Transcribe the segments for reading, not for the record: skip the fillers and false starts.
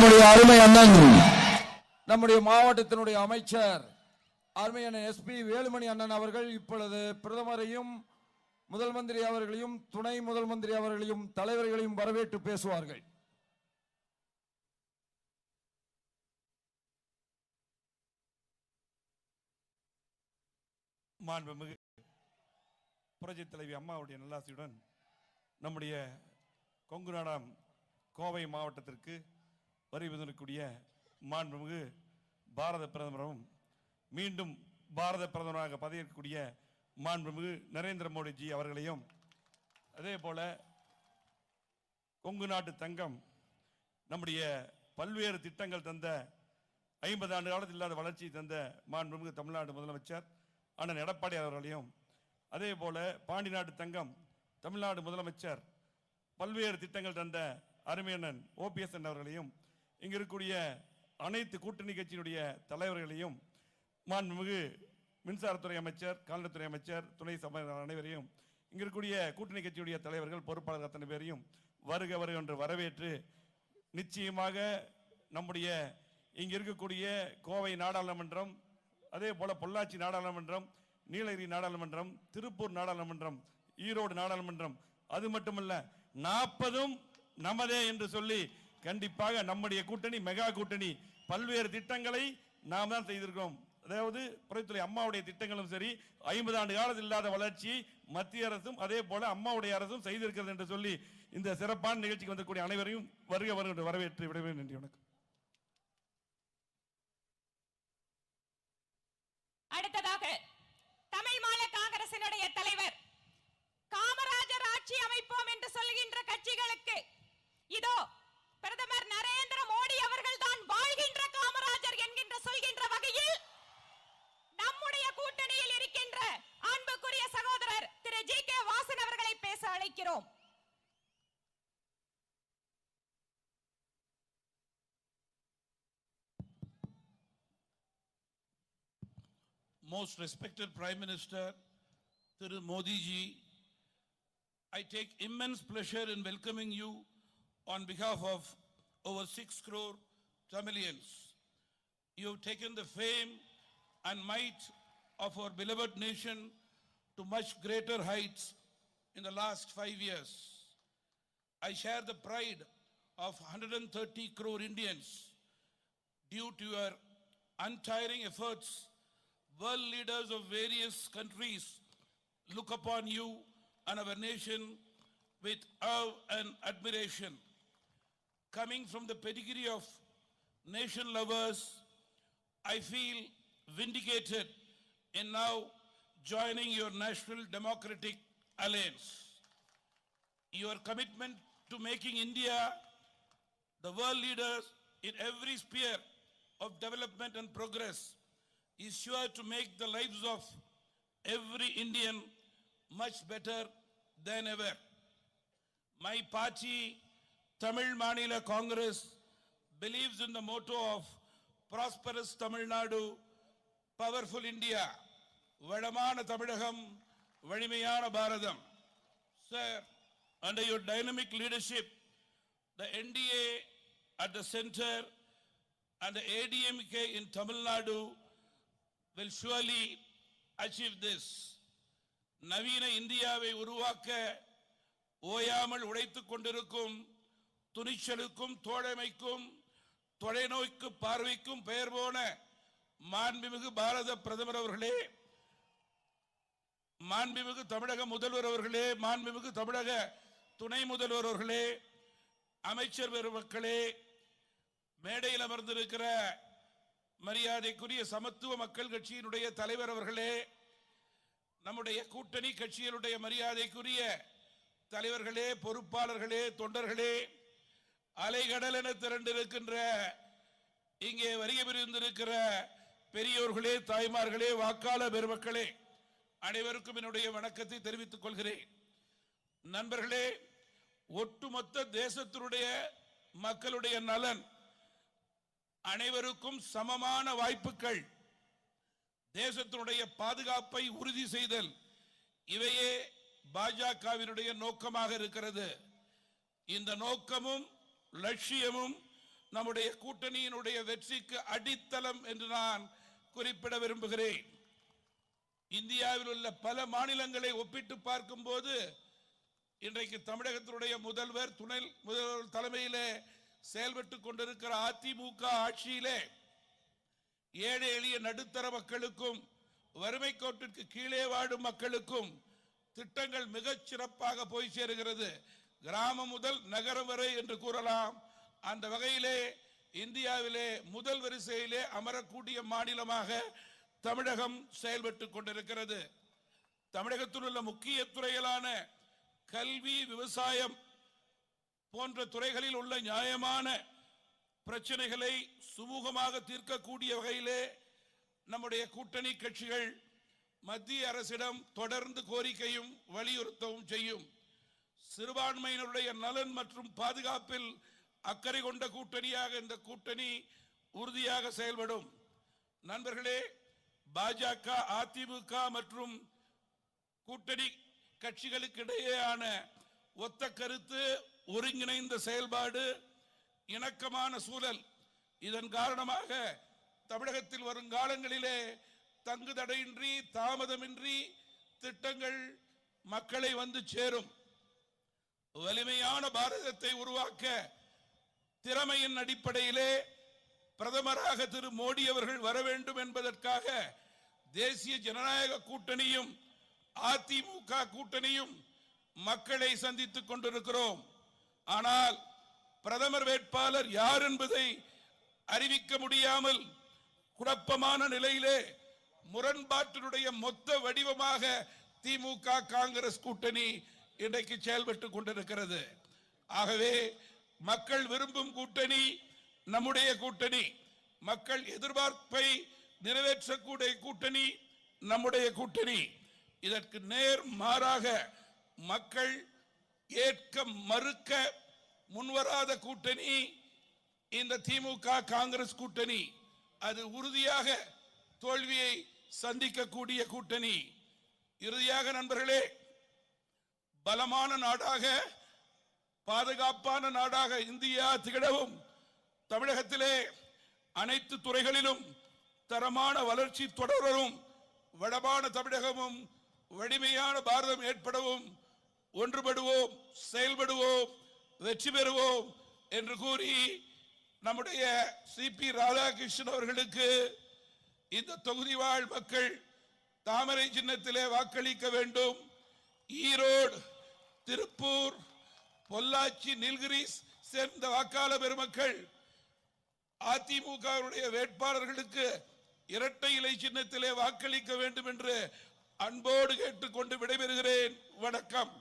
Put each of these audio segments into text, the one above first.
நம்முடைய அருமை அண்ணன் நம்முடைய மாவட்டத்தினுடைய அமைச்சர் அருமை அண்ணன் எஸ்பி வேலுமணி அண்ணன் அவர்கள் இப்பொழுது பிரதமரையும் முதல் மந்திரி அவர்களையும் துணை முதல் மந்திரி அவர்களையும் தலைவர்களையும் வரவேற்று பேசுவார்கள். மாண்புமிகு புரட்சித் தலைவி அம்மாவுடைய நல்லாசியுடன் நம்முடைய கொங்கு நாடாம் கோவை மாவட்டத்திற்கு வருவதற்குரிய மாண்புமிகு பாரத பிரதமரும் மீண்டும் பாரத பிரதமராக பதவியேற்கக்கூடிய மாண்புமிகு நரேந்திர மோடிஜி அவர்களையும், அதே போல கொங்கு நாட்டு தங்கம் நம்முடைய பல்வேறு திட்டங்கள் தந்த 50 ஆண்டு காலத்தில் இல்லாத வளர்ச்சி தந்த மாண்புமிகு தமிழ்நாடு முதலமைச்சர் அண்ணன் எடப்பாடி அவர்களையும், அதே போல பாண்டி நாட்டு தங்கம் தமிழ்நாடு முதலமைச்சர் பல்வேறு திட்டங்கள் தந்த அருமையண்ணன் ஓபிஎஸ் அவர்களையும், இங்கு இருக்கக்கூடிய அனைத்து கூட்டணி கட்சியினுடைய தலைவர்களையும், மாண்புமிகு மின்சாரத்துறை அமைச்சர், கால்நடைத்துறை அமைச்சர், துணை சபை அனைவரையும், இங்கு இருக்கக்கூடிய கூட்டணி கட்சியுடைய தலைவர்கள், பொறுப்பாளர்கள் அத்தனை பேரையும் வருக வருக என்று வரவேற்று, நிச்சயமாக நம்முடைய இங்கு இருக்கக்கூடிய கோவை நாடாளுமன்றம், அதே போல பொள்ளாச்சி நாடாளுமன்றம், நீலகிரி நாடாளுமன்றம், திருப்பூர் நாடாளுமன்றம், ஈரோடு நாடாளுமன்றம், அது மட்டுமல்ல 40 நமதே என்று சொல்லி கண்டிப்பாக நம்முடைய கூட்டணி மெகா கூட்டணி பல்வேறு திட்டங்களை நாம் தான் செய்திருக்கிறோம். அதாவது புரட்சித்துறை அம்மாவுடைய திட்டங்களும் சரி, 50 ஆண்டு காலத்தில் இல்லாத வளர்ச்சி மத்திய அரசும் அதே போல அம்மாவுடைய அரசும் செய்திருக்கிறது என்று சொல்லி இந்த சிறப்பான நிகழ்ச்சிக்கு வந்திருக்கூடிய அனைவரையும் வருக வருக வரவேற்று விடுவேன். நன்றி, வணக்கம். அடுத்ததாக தமிழ் மாநில காங்கிரசினுடைய தலைவர், காமராஜர் ஆட்சி அமைப்போம் என்று சொல்கின்ற கட்சிகளுக்கு இதோ பிரதமர் நரேந்திர மோடி அவர்கள் தான் வாழ்கின்ற காமராஜர் என்கின்ற சொல்கின்ற வகையில் நம்முடைய கூட்டணியில் இருக்கின்ற அன்புக்குரிய சகோதரர் திரு ஜி.கே. வாசன் அவர்களை பேச அழைக்கிறோம். Most respected Prime Minister Thiru Modi ji, I take immense pleasure in welcoming you on behalf of over 6 crore Tamilians. You have taken the fame and might of our beloved nation to much greater heights in the last 5 years. I share the pride of 130 crore Indians. Due to your untiring efforts, world leaders of various countries look upon you and our nation with awe and admiration. Coming from the pedigree of nation lovers, I feel vindicated in now joining your National Democratic Alliance. Your commitment to making India the world leaders in every sphere of development and progress is sure to make the lives of every Indian much better than ever. My party, Tamil Manila Congress, believes in the motto of prosperous Tamil Nadu, powerful India, Vadamana Tamilagam, Vadimayana Bharadam. Sir, under your dynamic leadership, the NDA at the center and the ADMK in Tamil Nadu will surely achieve this. நவீன இந்தியாவை உருவாக்க ஓயாமல் உழைத்துக் கொண்டிருக்கும் துணிச்சலுக்கும் தோழமைக்கும் தொலைநோக்கு பார்வைக்கும் பெயர் போன மாண்புமிகு பாரத பிரதமர் அவர்களே, மாண்புமிகு தமிழக முதல்வர் அவர்களே, மாண்புமிகு தமிழக துணை முதல்வர் அவர்களே, அமைச்சர் பெருமக்களே, மேடையில் அமர்ந்திருக்கிற மரியாதைக்குரிய சமத்துவ மக்கள் கட்சியினுடைய தலைவர் அவர்களே, நம்முடைய கூட்டணி கட்சிகளுடைய மரியாதைக்குரிய தலைவர்களே, பொறுப்பாளர்களே, தொண்டர்களே, அலைகடல் என திரண்டிருக்கின்ற இங்கே வருகை புரிந்திருக்கிற பெரியோர்களே, தாய்மார்களே, வாக்காளர் பெருமக்களே, அனைவருக்கும் என்னுடைய வணக்கத்தை தெரிவித்துக் கொள்கிறேன். நண்பர்களே, ஒட்டுமொத்த தேசத்தினுடைய மக்களுடைய நலன், அனைவருக்கும் சமமான வாய்ப்புகள், தேசத்தினுடைய பாதுகாப்பை உறுதி செய்தல், இவையே பாஜகவினுடைய நோக்கமாக இருக்கிறது. இந்த நோக்கமும் லட்சியமும் நம்முடைய கூட்டணியினுடைய வெற்றிக்கு அடித்தளம் என்று நான் குறிப்பிட விரும்புகிறேன். இந்தியாவில் உள்ள பல மாநிலங்களை ஒப்பிட்டு பார்க்கும் போது இன்றைக்கு தமிழகத்தினுடைய முதல்வர், துணை முதல்வர் தலைமையிலே செயல்பட்டுக் கொண்டிருக்கிற அதிமுக ஆட்சியிலே ஏழை எளிய நடுத்தர மக்களுக்கும் வறுமை கோட்டிற்கு கீழே வாடும் மக்களுக்கும் திட்டங்கள் மிகச் சிறப்பாக போய் சேருகிறது. கிராமம் முதல் நகரம் வரை என்று கூறலாம். அந்த வகையிலே இந்தியாவிலே முதல் வரிசையிலே அமரக்கூடிய மாநிலமாக தமிழகம் செயல்பட்டுக் கொண்டிருக்கிறது. தமிழகத்தில் உள்ள முக்கிய துறைகளான கல்வி, விவசாயம் போன்ற துறைகளில் உள்ள நியாயமான பிரச்சனைகளை சுமூகமாக தீர்க்கக்கூடிய வகையிலே நம்முடைய கூட்டணி கட்சிகள் மத்திய அரசிடம் தொடர்ந்து கோரிக்கையும் வலியுறுத்தவும் செய்யும். சிறுபான்மையினருடைய நலன் மற்றும் பாதுகாப்பில் அக்கறை கொண்ட கூட்டணியாக இந்த கூட்டணி உறுதியாக செயல்படும். நண்பர்களே, பாஜக, அதிமுக மற்றும் கூட்டணி கட்சிகளுக்கு இடையேயான ஒத்த கருத்து, ஒருங்கிணைந்த செயல்பாடு, இணக்கமான சூழல், இதன் காரணமாக தமிழகத்தில் வரும் காலங்களிலே தங்கு தடையின்றி தாமதமின்றி திட்டங்கள் மக்களை வந்து சேரும். வலிமையான பாரதத்தை உருவாக்க திறமையின் அடிப்படையிலே பிரதமராக திரு மோடி அவர்கள் வர வேண்டும் என்பதற்காக தேசிய ஜனநாயக கூட்டணியும் அதிமுக கூட்டணியும் மக்களை சந்தித்துக் கொண்டிருக்கிறோம். ஆனால் பிரதமர் வேட்பாளர் யார் என்பதை அறிவிக்க முடியாமல் குழப்பமான நிலையிலே முரண்பாட்டினுடைய மொத்த வடிவமாக திமுக காங்கிரஸ் கூட்டணி இன்றைக்கு செயல்பட்டுக் கொண்டிருக்கிறது. ஆகவே மக்கள் விரும்பும் கூட்டணி நம்முடைய கூட்டணி, மக்கள் எதிர்பார்ப்பை நிறைவேற்றக்கூடிய கூட்டணி நம்முடைய கூட்டணி. இதற்கு நேர் மாறாக மக்கள் ஏற்க மறுக்க முன்வராத கூட்டணி இந்த திமுக காங்கிரஸ் கூட்டணி. அது உறுதியாக தோல்வியை சந்திக்கக்கூடிய கூட்டணி. இறுதியாக நண்பர்களே, பலமான நாடாக, பாதுகாப்பான நாடாக இந்தியா திகழவும் தமிழகத்திலே அனைத்து துறைகளிலும் தரமான வளர்ச்சி தொடரவும் வளமான தமிழகமும் வலிமையான பாரதம் ஏற்படவும் ஒன்றுபடுவோம், செயல்படுவோம், வெற்றி பெறுவோம் என்று கூறி நம்முடைய சிபி ராதாகிருஷ்ணன் அவர்களுக்கு இந்த தொகுதி வாழ் மக்கள் தாமரை சின்னத்திலே வாக்களிக்க வேண்டும். ஈரோடு, திருப்பூர், பொள்ளாச்சி, நீலகிரிஸ் சேர்ந்த வாக்காளர் பெருமக்கள் அதிமுக வேட்பாளர்களுக்கு இரட்டை இலை சின்னத்திலே வாக்களிக்க வேண்டும் என்று அன்போடு கேட்டுக்கொண்டு விடைபெறுகிறேன். வணக்கம்.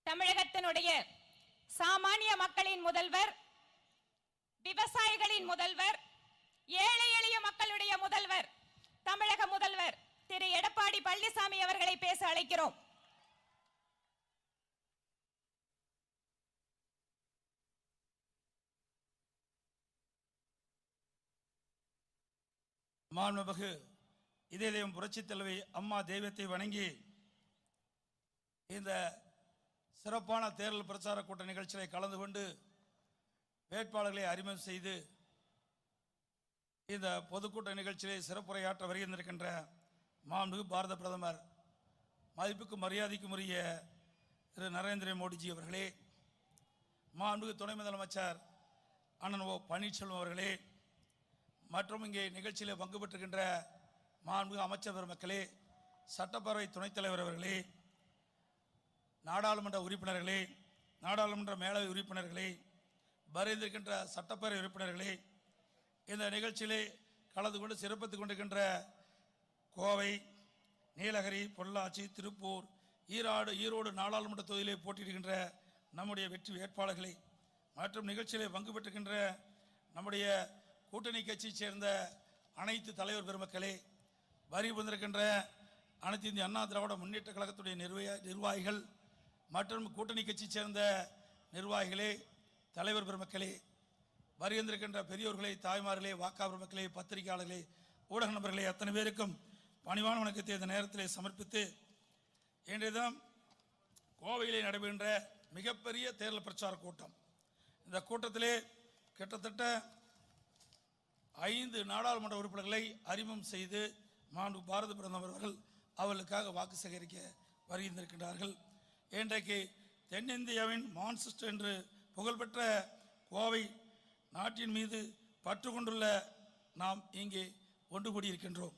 தமிழகத்தினுடைய சாமானிய மக்களின் முதல்வர், விவசாயிகளின் முதல்வர், ஏழை எளிய மக்களுடைய முதல்வர், தமிழக முதல்வர் திரு எடப்பாடி பழனிசாமி அவர்களை பேச அழைக்கிறோம். மாண்புமிகு இதய தெய்வம் புரட்சித் தலைவி அம்மா தெய்வத்தை வணங்கி இந்த சிறப்பான தேர்தல் பிரச்சார கூட்ட நிகழ்ச்சியை கலந்து கொண்டு வேட்பாளர்களை அறிமுகம் செய்து இந்த பொதுக்கூட்ட நிகழ்ச்சியை சிறப்புரையாற்ற வருகின்றிருக்கின்ற மாண்புமிகு பாரத பிரதமர், மதிப்புக்கும் மரியாதைக்கும் உரிய திரு நரேந்திர மோடிஜி அவர்களே, மாண்புமிகு துணை முதலமைச்சர் அண்ணன் ஓ பன்னீர்செல்வம் அவர்களே, மற்றும் இங்கே நிகழ்ச்சியில் பங்கு பெற்றுகின்ற மாண்புமிகு அமைச்சர் பெருமக்களே, சட்டப்பேரவை துணைத் தலைவர் அவர்களே, நாடாளுமன்ற உறுப்பினர்களே, நாடாளுமன்ற மேலவை உறுப்பினர்களே, வருகின்ற சட்டப்பேரவை உறுப்பினர்களே, இந்த நிகழ்ச்சியிலே கலந்து கொண்டு சிறப்பித்துக் கொண்டிருக்கின்ற கோவை, நீலகிரி, பொள்ளாச்சி, திருப்பூர், ஈரோடு நாடாளுமன்ற தொகுதியிலே போட்டியிடுகின்ற நம்முடைய வெற்றி வேட்பாளர்களை மற்றும் நிகழ்ச்சியிலே பங்கு பெற்றுகின்ற நம்முடைய கூட்டணி கட்சியைச் சேர்ந்த அனைத்து தலைவர் பெருமக்களே, வரி வந்திருக்கின்ற அனைத்து இந்திய அண்ணா திராவிட முன்னேற்ற கழகத்துடைய நிர்வாகிகள் மற்றும் கூட்டணி கட்சியைச் சேர்ந்த நிர்வாகிகளே, தலைவர் பெருமக்களே, வருகின்றிருக்கின்ற பெரியோர்களே, தாய்மார்களே, வாக்காளர் மக்களே, பத்திரிகையாளர்களே, ஊடக நண்பர்களே, அத்தனை பேருக்கும் பணிவான வணக்கத்தை இந்த நேரத்திலே சமர்ப்பித்து, இன்றைய தினம் கோவையிலே நடைபெறுகின்ற மிகப்பெரிய தேர்தல் பிரச்சார கூட்டம். இந்த கூட்டத்திலே கிட்டத்தட்ட 5 நாடாளுமன்ற உறுப்பினர்களை அறிமுகம் செய்து மாண்பு பாரத பிரதமர் அவர்கள் அவர்களுக்காக வாக்கு சேகரிக்க வருகின்றிருக்கின்றார்கள். இன்றைக்கு தென்னிந்தியாவின் மான்செஸ்டர் என்று புகழ்பெற்ற கோவை நாட்டின் மீது பற்று கொண்டுள்ள நாம் இங்கே ஒன்று கூடியிருக்கின்றோம்.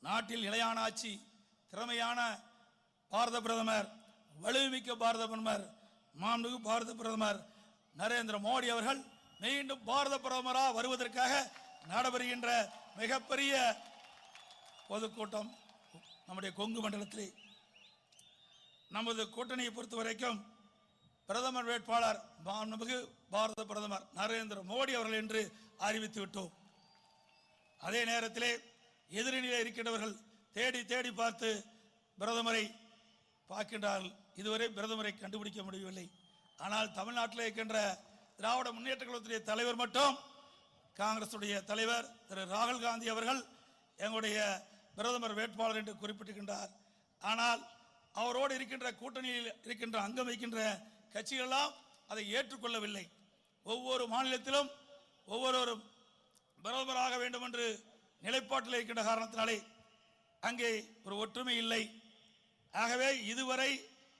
நாட்டில் நிலையான ஆட்சி, திறமையான பாரத பிரதமர், வலுமிக்க பாரத பிரதமர், மாண்புமிகு பாரத பிரதமர் நரேந்திர மோடி அவர்கள் மீண்டும் பாரத பிரதமராக வருவதற்காக நடைபெறுகின்ற மிகப்பெரிய பொதுக்கூட்டம் நம்முடைய கொங்கு மண்டலத்திலே. நமது கூட்டணியை பொறுத்த வரைக்கும் பிரதமர் வேட்பாளர் மாண்புமிகு பாரத பிரதமர் நரேந்திர மோடி அவர்கள் என்று அறிவித்து விட்டோம். அதே நேரத்திலே எதிரணியில் இருக்கின்றவர்கள் தேடி தேடி பார்த்து பிரதமரை பார்க்கின்றார்கள். இதுவரை பிரதமரை கண்டுபிடிக்க முடியவில்லை. ஆனால் தமிழ்நாட்டில் இருக்கின்ற திராவிட முன்னேற்ற கழகத்துடைய தலைவர் மட்டும் காங்கிரசுடைய தலைவர் திரு ராகுல் காந்தி அவர்கள் எங்களுடைய பிரதமர் வேட்பாளர் என்று குறிப்பிட்டிருக்கின்றார். ஆனால் அவரோடு இருக்கின்ற கூட்டணியில் இருக்கின்ற அங்கம் வைக்கின்ற கட்சிகளெல்லாம் அதை ஏற்றுக்கொள்ளவில்லை. ஒவ்வொரு மாநிலத்திலும் ஒவ்வொருவரும் பிரதமராக வேண்டும் என்று நிலைப்பாட்டில் இருக்கின்ற காரணத்தினாலே அங்கே ஒரு ஒற்றுமை இல்லை. ஆகவே இதுவரை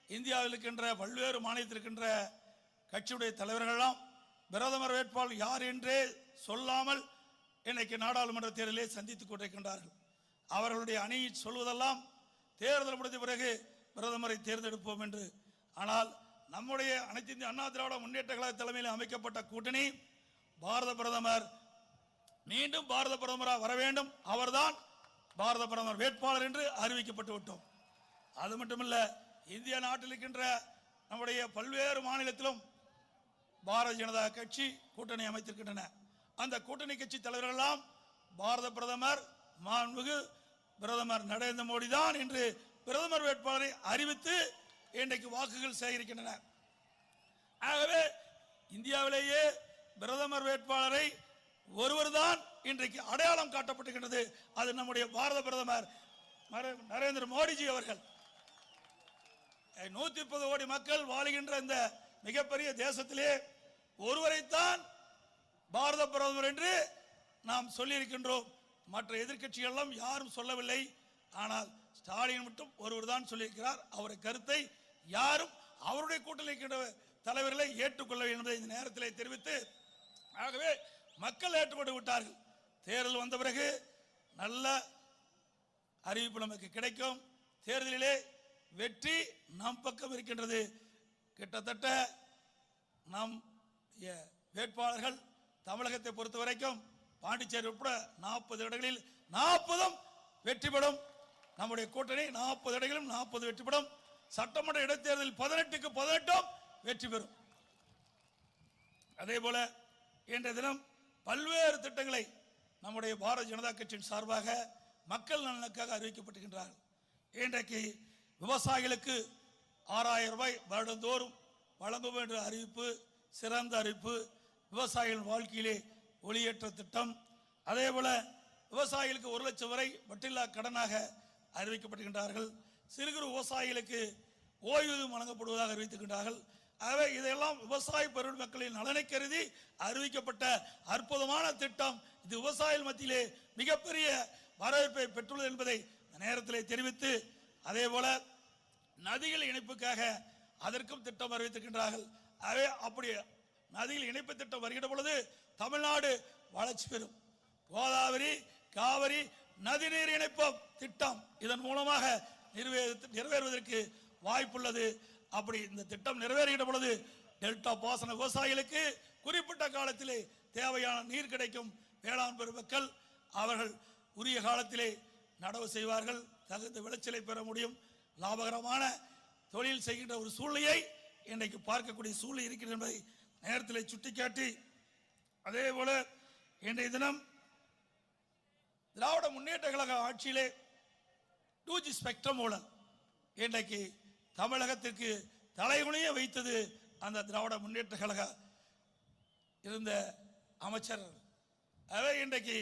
இந்தியாவில் இருக்கின்ற பல்வேறு மாநிலத்தில் இருக்கின்ற கட்சியுடைய தலைவர்களெல்லாம் பிரதமர் வேட்பாளர் யார் என்றே சொல்லாமல் இன்னைக்கு நாடாளுமன்ற தேர்தலை சந்தித்துக் கொண்டிருக்கின்றார்கள். அவர்களுடைய அணி சொல்வதெல்லாம் தேர்தல் முடிந்த பிறகு பிரதமரை தேர்ந்தெடுப்போம் என்று. ஆனால் நம்முடைய அனைத்து இந்திய அண்ணா திராவிட முன்னேற்ற கழக தலைமையில் அமைக்கப்பட்ட கூட்டணி பாரத பிரதமர் மீண்டும் பாரத பிரதமராக வர வேண்டும், அவர்தான் பாரத பிரதமர் வேட்பாளர் என்று அறிவிக்கப்பட்டு விட்டோம். அது மட்டுமல்ல, இந்திய நாட்டில் இருக்கின்ற நம்முடைய பல்வேறு மாநிலத்திலும் பாரதிய ஜனதா கட்சி கூட்டணி அமைத்திருக்கின்றன. அந்த கூட்டணி கட்சி தலைவர்கள் எல்லாம் பாரத பிரதமர் மாண்புமிகு பிரதமர் நரேந்திர மோடி தான் என்று பிரதமர் வேட்பாளரை அறிவித்து இன்றைக்கு வாக்குகள் சேகரிக்கின்றன. ஆகவே இந்தியாவிலேயே பிரதமர் வேட்பாளரை ஒருவர் தான் இன்றைக்கு அடையாளம் காட்டப்பட்டிருக்கிறது. அது நம்முடைய பாரத பிரதமர் நரேந்திர மோடிஜி அவர்கள். 130 கோடி மக்கள் வாழுகின்ற இந்த மிகப்பெரிய தேசத்திலே ஒருவரைத்தான் பாரத பிரதமர் என்று நாம் சொல்லியிருக்கின்றோம். மற்ற எதிர்க்கட்சிகள் எல்லாம் யாரும் சொல்லவில்லை. ஆனால் ஸ்டாலின் மட்டும் ஒருவர் தான் சொல்லியிருக்கிறார். அவருடைய கருத்தை யாரும் அவருடைய கூட்டத்தில் இருக்கின்ற தலைவர்களை ஏற்றுக்கொள்ள வேண்டும் என்பதை இந்த நேரத்தில் தெரிவித்து, ஆகவே மக்கள் ஏற்றுக்கொண்டு விட்டார்கள். தேர்தல் வந்த பிறகு நல்ல அறிவிப்பு நமக்கு கிடைக்கும். தேர்தலிலே வெற்றி நம் பக்கம் இருக்கின்றது. கிட்டத்தட்ட நம் வேட்பாளர்கள் தமிழகத்தை பொறுத்த வரைக்கும் பாண்டிச்சேரி உட்பட 40 இடங்களில் 40 வெற்றி பெறும். நம்முடைய கூட்டணி 40 இடங்களிலும் 40 வெற்றி பெறும். சட்டமன்ற இடைத்தேர்தலில் 18க்கு 18 வெற்றி பெறும். அதே போல இன்றைய தினம் பல்வேறு திட்டங்களை நம்முடைய பாரதிய ஜனதா கட்சியின் சார்பாக மக்கள் நலனுக்காக அறிவிக்கப்பட்டிருக்கின்றார்கள். இன்றைக்கு விவசாயிகளுக்கு 6000 ரூபாய் வருடந்தோறும் வழங்கும் என்ற அறிவிப்பு சிறந்த அறிவிப்பு. விவசாயிகள் வாழ்க்கையிலே ஒளியேற்ற திட்டம். அதே போல விவசாயிகளுக்கு 1 லட்சம் வரை வட்டில்லா கடனாக அறிவிக்கப்பட்டிருக்கின்றார்கள். சிறு குறு விவசாயிகளுக்கு ஓய்வூதியம் வழங்கப்படுவதாக அறிவித்திருக்கின்றார்கள். ஆகவே இதையெல்லாம் விவசாய பெரும் மக்களின் நலனை கருதி அறிவிக்கப்பட்ட அற்புதமான திட்டம். இது விவசாயிகள் மத்தியிலே மிகப்பெரிய வரவேற்பை பெற்றுள்ளது என்பதை நேரத்திலே தெரிவித்து, அதே போல நதிகள் இணைப்புக்காக அதற்கும் திட்டம் அறிவித்திருக்கின்றார்கள். ஆகவே அப்படி நதிகள் இணைப்பு திட்டம் வருகிற பொழுது தமிழ்நாடு வளர்ச்சி பெறும். கோதாவரி காவிரி நதிநீர் இணைப்பு திட்டம் இதன் மூலமாக நிறைவேறுவதற்கு வாய்ப்புள்ளது. அப்படி இந்த திட்டம் நிறைவேறுகிற பொழுது டெல்டா பாசன விவசாயிகளுக்கு குறிப்பிட்ட காலத்திலே தேவையான நீர் கிடைக்கும். வேளாண் பெருமக்கள் அவர்கள் உரிய காலத்திலே நடவு செய்வார்கள், தகுந்த விளைச்சலை பெற முடியும். லாபகரமான தொழில் செய்கின்ற ஒரு சூழ்நிலையை இன்றைக்கு பார்க்கக்கூடிய சூழ்நிலை இருக்கிறது என்பதை நேரத்தில் சுட்டிக்காட்டி, அதே போல இன்றைய தினம் திராவிட முன்னேற்ற கழக ஆட்சியிலே 2G ஸ்பெக்ட்ரம் மூலம் இன்றைக்கு தமிழகத்திற்கு தலைகுனிய வைத்தது அந்த திராவிட முன்னேற்ற கழக இருந்த அமைச்சர். அவை இன்றைக்கு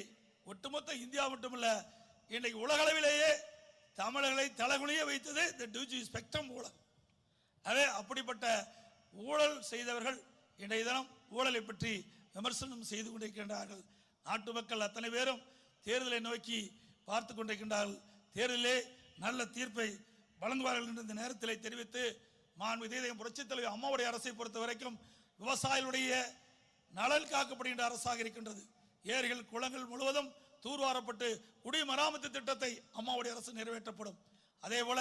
ஒட்டுமொத்த இந்தியா மட்டுமல்ல, இன்றைக்கு உலக அளவிலேயே தமிழர்களை தலைகுனிய வைத்தது இந்த 2G ஸ்பெக்ட்ரம் மூலம். அதே அப்படிப்பட்ட ஊழல் செய்தவர்கள் இன்றைய தினம் ஊழலை பற்றி விமர்சனம் செய்து கொண்டிருக்கின்றார்கள். நாட்டு மக்கள் அத்தனை பேரும் தேர்தலை நோக்கி பார்த்து கொண்டிருக்கின்றார்கள். தேர்தலிலே நல்ல தீர்ப்பை வழங்குவார்கள் என்று இந்த நேரத்தில் தெரிவித்து, மாண்புமிகு புரட்சித் தலைவர் அம்மாவுடைய அரசை பொறுத்த வரைக்கும் விவசாயிகளுடைய நலன் காக்கப்படுகின்ற அரசாக இருக்கின்றது. ஏரிகள் குளங்கள் முழுவதும் தூர்வாரப்பட்டு குடிமராமத்து திட்டத்தை அம்மாவுடைய அரசு நிறைவேற்றப்படும். அதே போல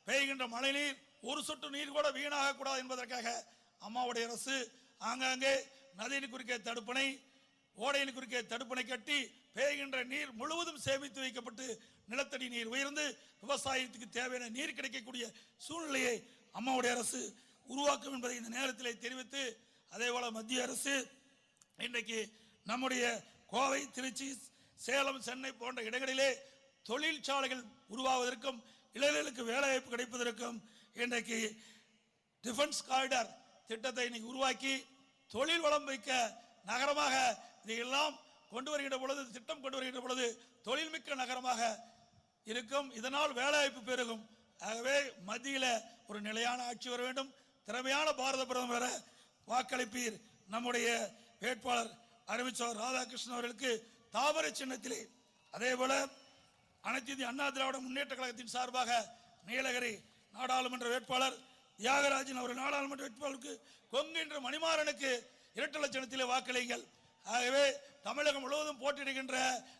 பெய்கின்ற மழை நீர் ஒரு சொட்டு நீர் கூட வீணாக கூடாது என்பதற்காக அம்மாவுடைய அரசு ஆங்காங்கே நதியின் குறுக்கே தடுப்பணை, ஓடையின் குறுக்கே தடுப்பணை கட்டி பெய்கின்ற நீர் முழுவதும் சேமித்து வைக்கப்பட்டு நிலத்தடி நீர் உயர்ந்து விவசாயத்துக்கு தேவையான நீர் கிடைக்கக்கூடிய சூழ்நிலையை அம்மாவுடைய அரசு உருவாக்கும் என்பதை இந்த நேரத்தில் தெரிவித்து, அதே போல மத்திய அரசு இன்றைக்கு நம்முடைய கோவை, திருச்சி, சேலம், சென்னை போன்ற இடங்களிலே தொழிற்சாலைகள் உருவாவதற்கும் இளைஞர்களுக்கு வேலைவாய்ப்பு கிடைப்பதற்கும் இன்றைக்கு டிஃபென்ஸ் காரிடார் திட்டத்தை இன்னைக்கு உருவாக்கி தொழில் வளம் வைக்க நகரமாக இதையெல்லாம் கொண்டு வருகின்ற பொழுது, திட்டம் கொண்டு வருகின்ற பொழுது தொழில்மிக்க நகரமாக இருக்கும். இதனால் வேலைவாய்ப்பு பெருகும். ஆகவே மத்தியில் ஒரு நிலையான ஆட்சி வர வேண்டும். திறமையான பாரத பிரதமரை வாக்களிப்பீர். நம்முடைய வேட்பாளர் அறிவிச்சவர் ராதாகிருஷ்ணன் அவர்களுக்கு தாமரை சின்னத்திலே, அதே போல அனைத்து இந்திய அண்ணா திராவிட முன்னேற்ற கழகத்தின் சார்பாக நீலகிரி நாடாளுமன்ற வேட்பாளர் தியாகராஜன் அவர்கள் நாடாளுமன்ற வேட்பாளருக்கு கொங்கு என்ற மணிமாறனுக்கு இரட்டை சின்னத்திலே வாக்களிங்கள். ஆகவே தமிழகம் முழுவதும் போட்டியிடுகின்ற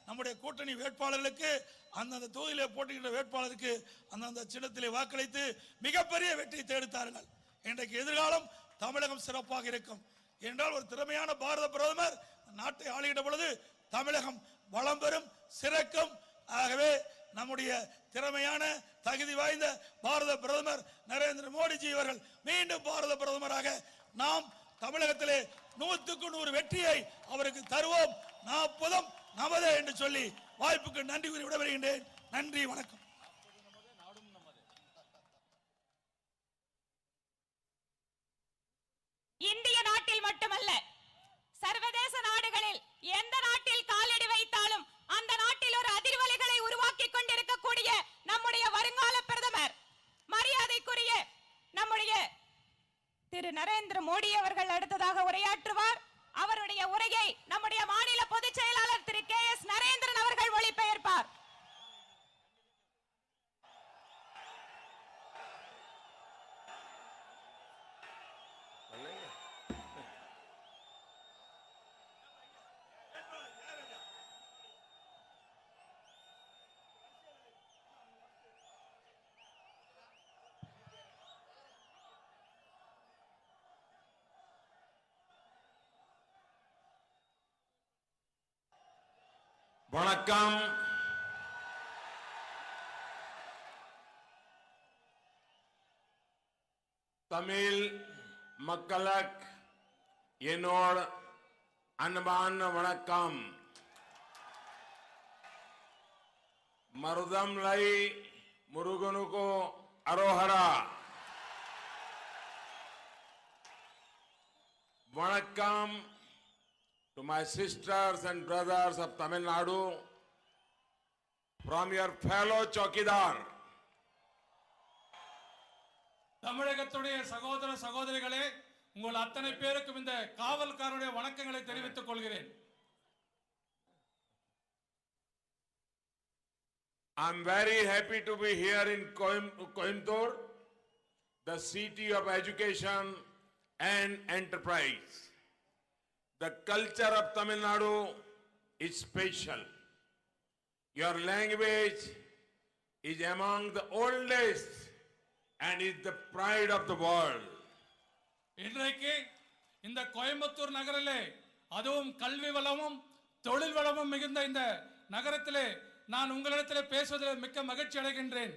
நம்முடைய கூட்டணி வேட்பாளர்களுக்கு அந்தந்த தொகுதியிலே போட்டியிடுகின்ற வேட்பாளருக்கு அந்தந்த சின்னத்திலே வாக்களித்து மிகப்பெரிய வெற்றியை தேடித்தார்கள். இன்றைக்கு எதிர்காலம் தமிழகம் சிறப்பாக இருக்கும் என்றால் ஒரு திறமையான பாரத பிரதமர் நாட்டை ஆளுகின்ற பொழுது தமிழகம் வளம் பெறும், சிறக்கும். ஆகவே நம்முடைய திறமையான தகுதி வாய்ந்த பாரத பிரதமர் நரேந்திர மோடிஜி அவர்கள் மீண்டும் பாரத பிரதமராக நாம் தமிழகத்திலே 100க்கு 100 வெற்றியை அவருக்கு தருவோம். 40 நமதே என்று சொல்லி வாய்ப்புக்கு நன்றி கூறி விடைபெறுகின்றேன். நன்றி, வணக்கம். இந்திய நாட்டில் மட்டுமல்ல, சர்வதேச நாடுகளில் எந்த நாட்டில் காலடி வைத்தாலும் அந்த நாட்டில் ஒரு அதிர்வலைகளை உருவாக்கி கொண்டிருக்கக்கூடிய நம்முடைய வருங்கால பிரதமர் மரியாதைக்குரிய நம்முடைய திரு நரேந்திர மோடி அவர்கள் அடுத்ததாக உரையாற்றுவார். அவருடைய உரையை நம்முடைய மாநில பொதுச் செயலாளர் திரு KS நரேந்திரன் அவர்கள் மொழிபெயர்ப்பார். வணக்கம். தமிழ் மக்களுக்கு என்னோட அன்பான வணக்கம். மருதம் லை முருகனுக்கு அரோஹரா. வணக்கம் to my sisters and brothers of Tamil Nadu from your fellow Chowkidar. தமிழகத்துடைய சகோதர சகோதரிகளே, உங்கள் அத்தனை பேருக்கும் இந்த காவல்காரருடைய வணக்கங்களை தெரிவித்துக் கொள்கிறேன். I'm very happy to be here in Coimbatore, the city of education and enterprise. The culture of Tamil Nadu is special. Your language is among the oldest and is the pride of the world. இன்றைக்கு இந்த கோயம்புத்தூர் நகரிலே, அதுவும் கல்வி வளமும் தொழில் வளமும் மிகுந்த இந்த நகரத்திலே நான் உங்களிடத்திலே பேசுவதில் மிக்க மகிழ்ச்சி அடைகின்றேன்.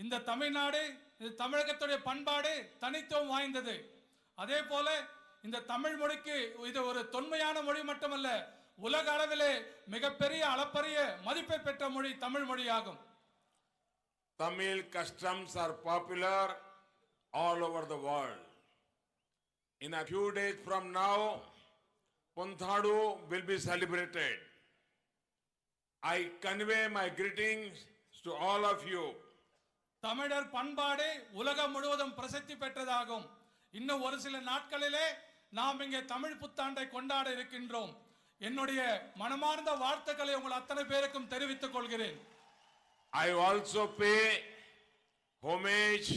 இந்த தமிழ்நாடு, இந்த தமிழகத்துடைய பண்பாடு தனித்துவம் வாய்ந்தது. அதே போல இந்த தமிழ் மொழிக்கு இது ஒரு தொன்மையான மொழி மட்டுமல்ல, உலக அளவிலே மிகப்பெரிய அளப்பரிய மதிப்பை பெற்ற மொழி தமிழ் மொழியாகும். Tamil customs are popular all over the world. In a few days from now, Punthadu will be celebrated. I convey my greetings to all of you. தமிழர் பண்பாடு உலகம் முழுவதும் பிரசித்தி பெற்றதாகும். இன்னும் ஒரு சில நாட்களிலே நாம் இங்கே தமிழ் புத்தாண்டை கொண்டாட இருக்கின்றோம். என்னுடைய மனமார்ந்த வாழ்த்துக்களை உங்கள் அத்தனை பேருக்கும் தெரிவித்துக் கொள்கிறேன். I also pay homage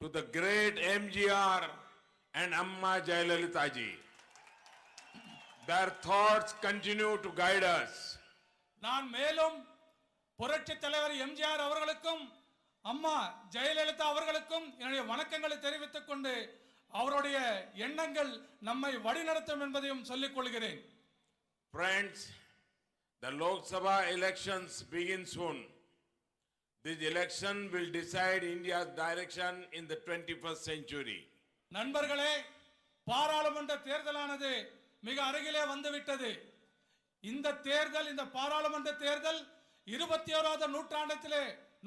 to the great MGR and Amma Jayalalitha ji. Their thoughts continue to guide us. நான் மேலும் புரட்சி தலைவர் எம்ஜிஆர் அவர்களுக்கும் அம்மா ஜெயலலிதா அவர்களுக்கும் என்னுடைய வணக்கங்களை தெரிவித்துக் கொண்டு அவருடைய எண்ணங்கள் நம்மை வழிநடத்தும் என்பதையும் சொல்லிக் கொள்கிறேன். Friends, the Lok Sabha elections begin soon. This election will decide India's direction in the 21st century. நண்பர்களே, பாராளுமன்ற தேர்தலானது மிக அருகிலே வந்துவிட்டது. இந்த தேர்தல், இந்த பாராளுமன்ற தேர்தல் 21வது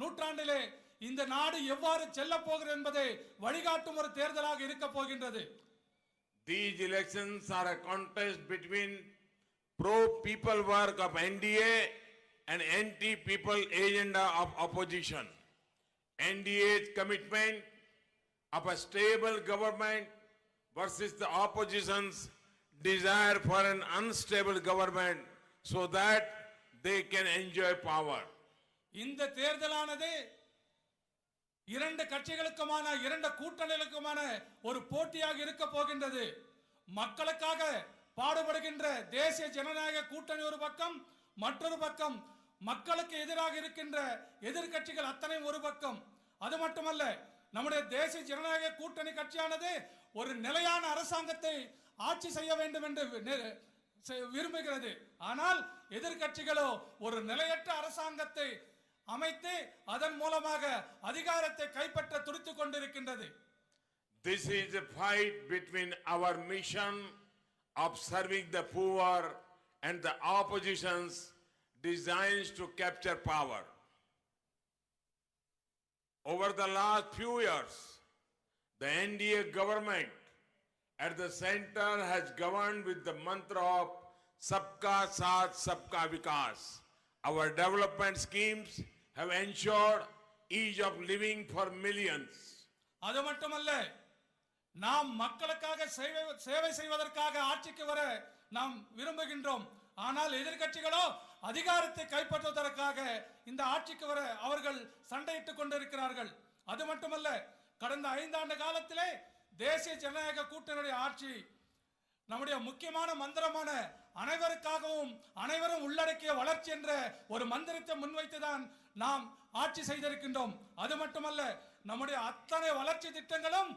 நூற்றாண்டிலே இந்த நாடு எவ்வாறு செல்ல போகிறது என்பதை வழிகாட்டும் ஒரு தேர்தலாக இருக்க போகின்றது. These elections are a contest between pro-people work of NDA and anti-people agenda of opposition. NDA's commitment of a stable government versus the opposition's desire for an unstable government so that they can enjoy power. இந்த தேர்தலானது இரண்டு கட்சிகளுக்குமான, இரண்டு கூட்டணிகளுக்குமான ஒரு போட்டியாக இருக்க போகின்றது. மக்களுக்காக பாடுபடுகின்ற தேசிய ஜனநாயக கூட்டணி ஒரு பக்கம், மற்றொரு பக்கம் மக்களுக்கு எதிராக இருக்கின்ற எதிர்கட்சிகள் அத்தனை ஒரு பக்கம். அது மட்டுமல்ல, நம்முடைய தேசிய ஜனநாயக கூட்டணி கட்சியானது ஒரு நிலையான அரசாங்கத்தை ஆட்சி செய்ய வேண்டும் என்று விரும்புகிறது. ஆனால் எதிர்கட்சிகளோ ஒரு நிலையற்ற அரசாங்கத்தை அமைத்து அதன் மூலமாக அதிகாரத்தை கைப்பற்ற துடித்துக் கொண்டிருக்கின்றது. This is a fight between our mission of serving the poor and the opposition's designs to capture power. Over the last few years, the NDA government at the center has governed with the mantra of Sabka Saath Sabka Vikas. Our development schemes have ensured ease of living for millions. அது மட்டுமல்ல, நாம் மக்களுக்காக சேவை செய்வதற்காக ஆட்சிக்கு வர நாம் விரும்புகின்றோம். ஆனால் எதிர்கட்சிகளோ அதிகாரத்தை கைப்பற்றுவதற்காக இந்த ஆட்சிக்கு வர அவர்கள் சண்டையிட்டுக் கொண்டிருக்கிறார்கள். அது மட்டுமல்ல, கடந்த 5 ஆண்டு காலத்திலே தேசிய ஜனநாயக கூட்டணியுடைய ஆட்சி நம்முடைய முக்கியமான மந்திரமான அனைவருக்காகவும் அனைவரும் உள்ளடக்கிய வளர்ச்சி என்ற ஒரு மந்திரத்தை முன்வைத்துதான் நாம் ஆட்சி செய்திருக்கின்றோம். அது மட்டுமல்ல, நம்முடைய அத்தனை வளர்ச்சி திட்டங்களும்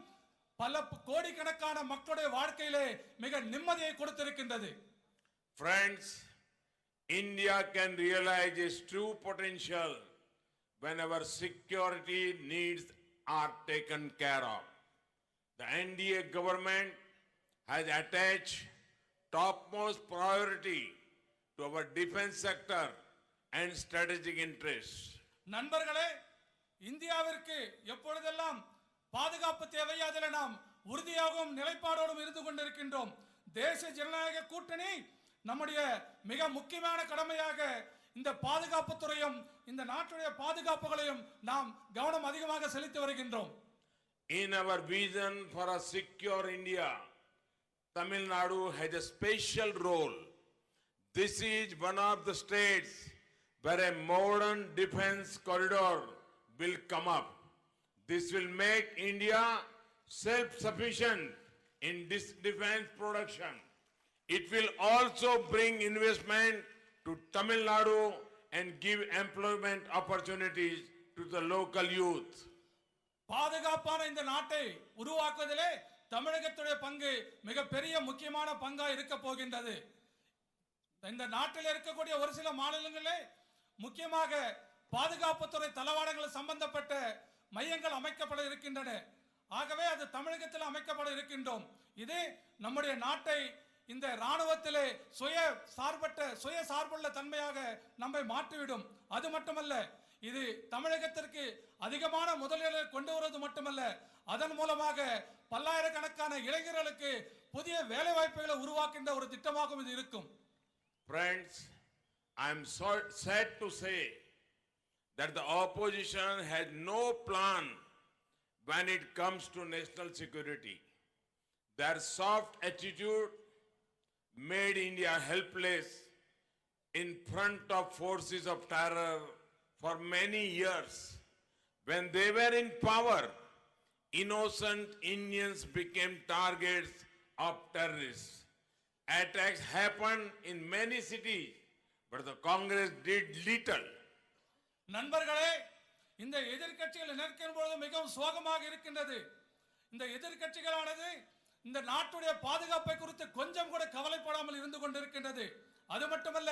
பல கோடிக்கணக்கான மக்களுடைய வாழ்க்கையிலே மிக நிம்மதியை கொடுத்திருக்கின்றது. Friends, India can realize its true potential when our security needs are taken care of. The NDA government has attached topmost priority to our defense sector and strategic interests. நண்பர்களே, இந்தியாவிற்கு எப்பொழுதெல்லாம் பாதுகாப்பு தேவையோ அதில் நாம் உறுதியாகவும் நிலைப்பாடோடும் இருந்து கொண்டிருக்கின்றோம். தேசிய ஜனநாயக கூட்டணி நம்முடைய மிக முக்கியமான கடமையாக இந்த பாதுகாப்பு துறையும் இந்த நாட்டுடைய பாதுகாப்புகளையும் நாம் கவனம் அதிகமாக செலுத்தி வருகின்றோம். In our vision for a secure India, Tamil Nadu has a special role. This is one of the states where a modern defense corridor will come up. This will make India self-sufficient in this defense production. It will also bring investment to Tamil Nadu and give employment opportunities to the local youth. பாதுகாப்பான இந்த நாட்டை உருவாக்குவதிலே தமிழகத்துடைய பங்கு மிகப்பெரிய முக்கியமான பங்கா இருக்க போகின்றது. இந்த நாட்டில் இருக்கக்கூடிய ஒரு சில மாநிலங்களிலே முக்கியமாக பாதுகாப்புத்துறை தளவாடங்கள் சம்பந்தப்பட்ட மையங்கள் அமைக்கப்பட இருக்கின்றன. ஆகவே அது தமிழகத்தில் அமைக்கப்பட இருக்கின்றோம். இது நம்முடைய நாட்டை இந்த ராணுவத்திலே சுய சார்புள்ள தன்மையாக நம்மை மாற்றிவிடும். அது மட்டுமல்ல, இது தமிழகத்திற்கு அதிகமான முதலீடுகளை கொண்டு வருவது மட்டுமல்ல, அதன் மூலமாக பல்லாயிரக்கணக்கான இளைஞர்களுக்கு புதிய வேலை வாய்ப்புகளை உருவாக்கின்ற ஒரு திட்டமாகவும் இது இருக்கும். Friends, I am sad to say that the opposition has no plan when it comes to national security. Their soft attitude made India helpless in front of forces of terror for many years. When they were in power, innocent Indians became targets of terrorists. Attacks happened in many cities, but the Congress did little. நண்பர்களே, இந்த எதிர்க்கட்சிகள் நிற்கும் பொழுது மிகவும் சோகமாக இருக்கின்றது. இந்த எதிர்க்கட்சிகளானது இந்த நாட்டுடைய பாதுகாப்பை குறித்து கொஞ்சம் கூட கவலைப்படாமல் இருந்து கொண்டிருக்கின்றது. அது மட்டுமல்ல,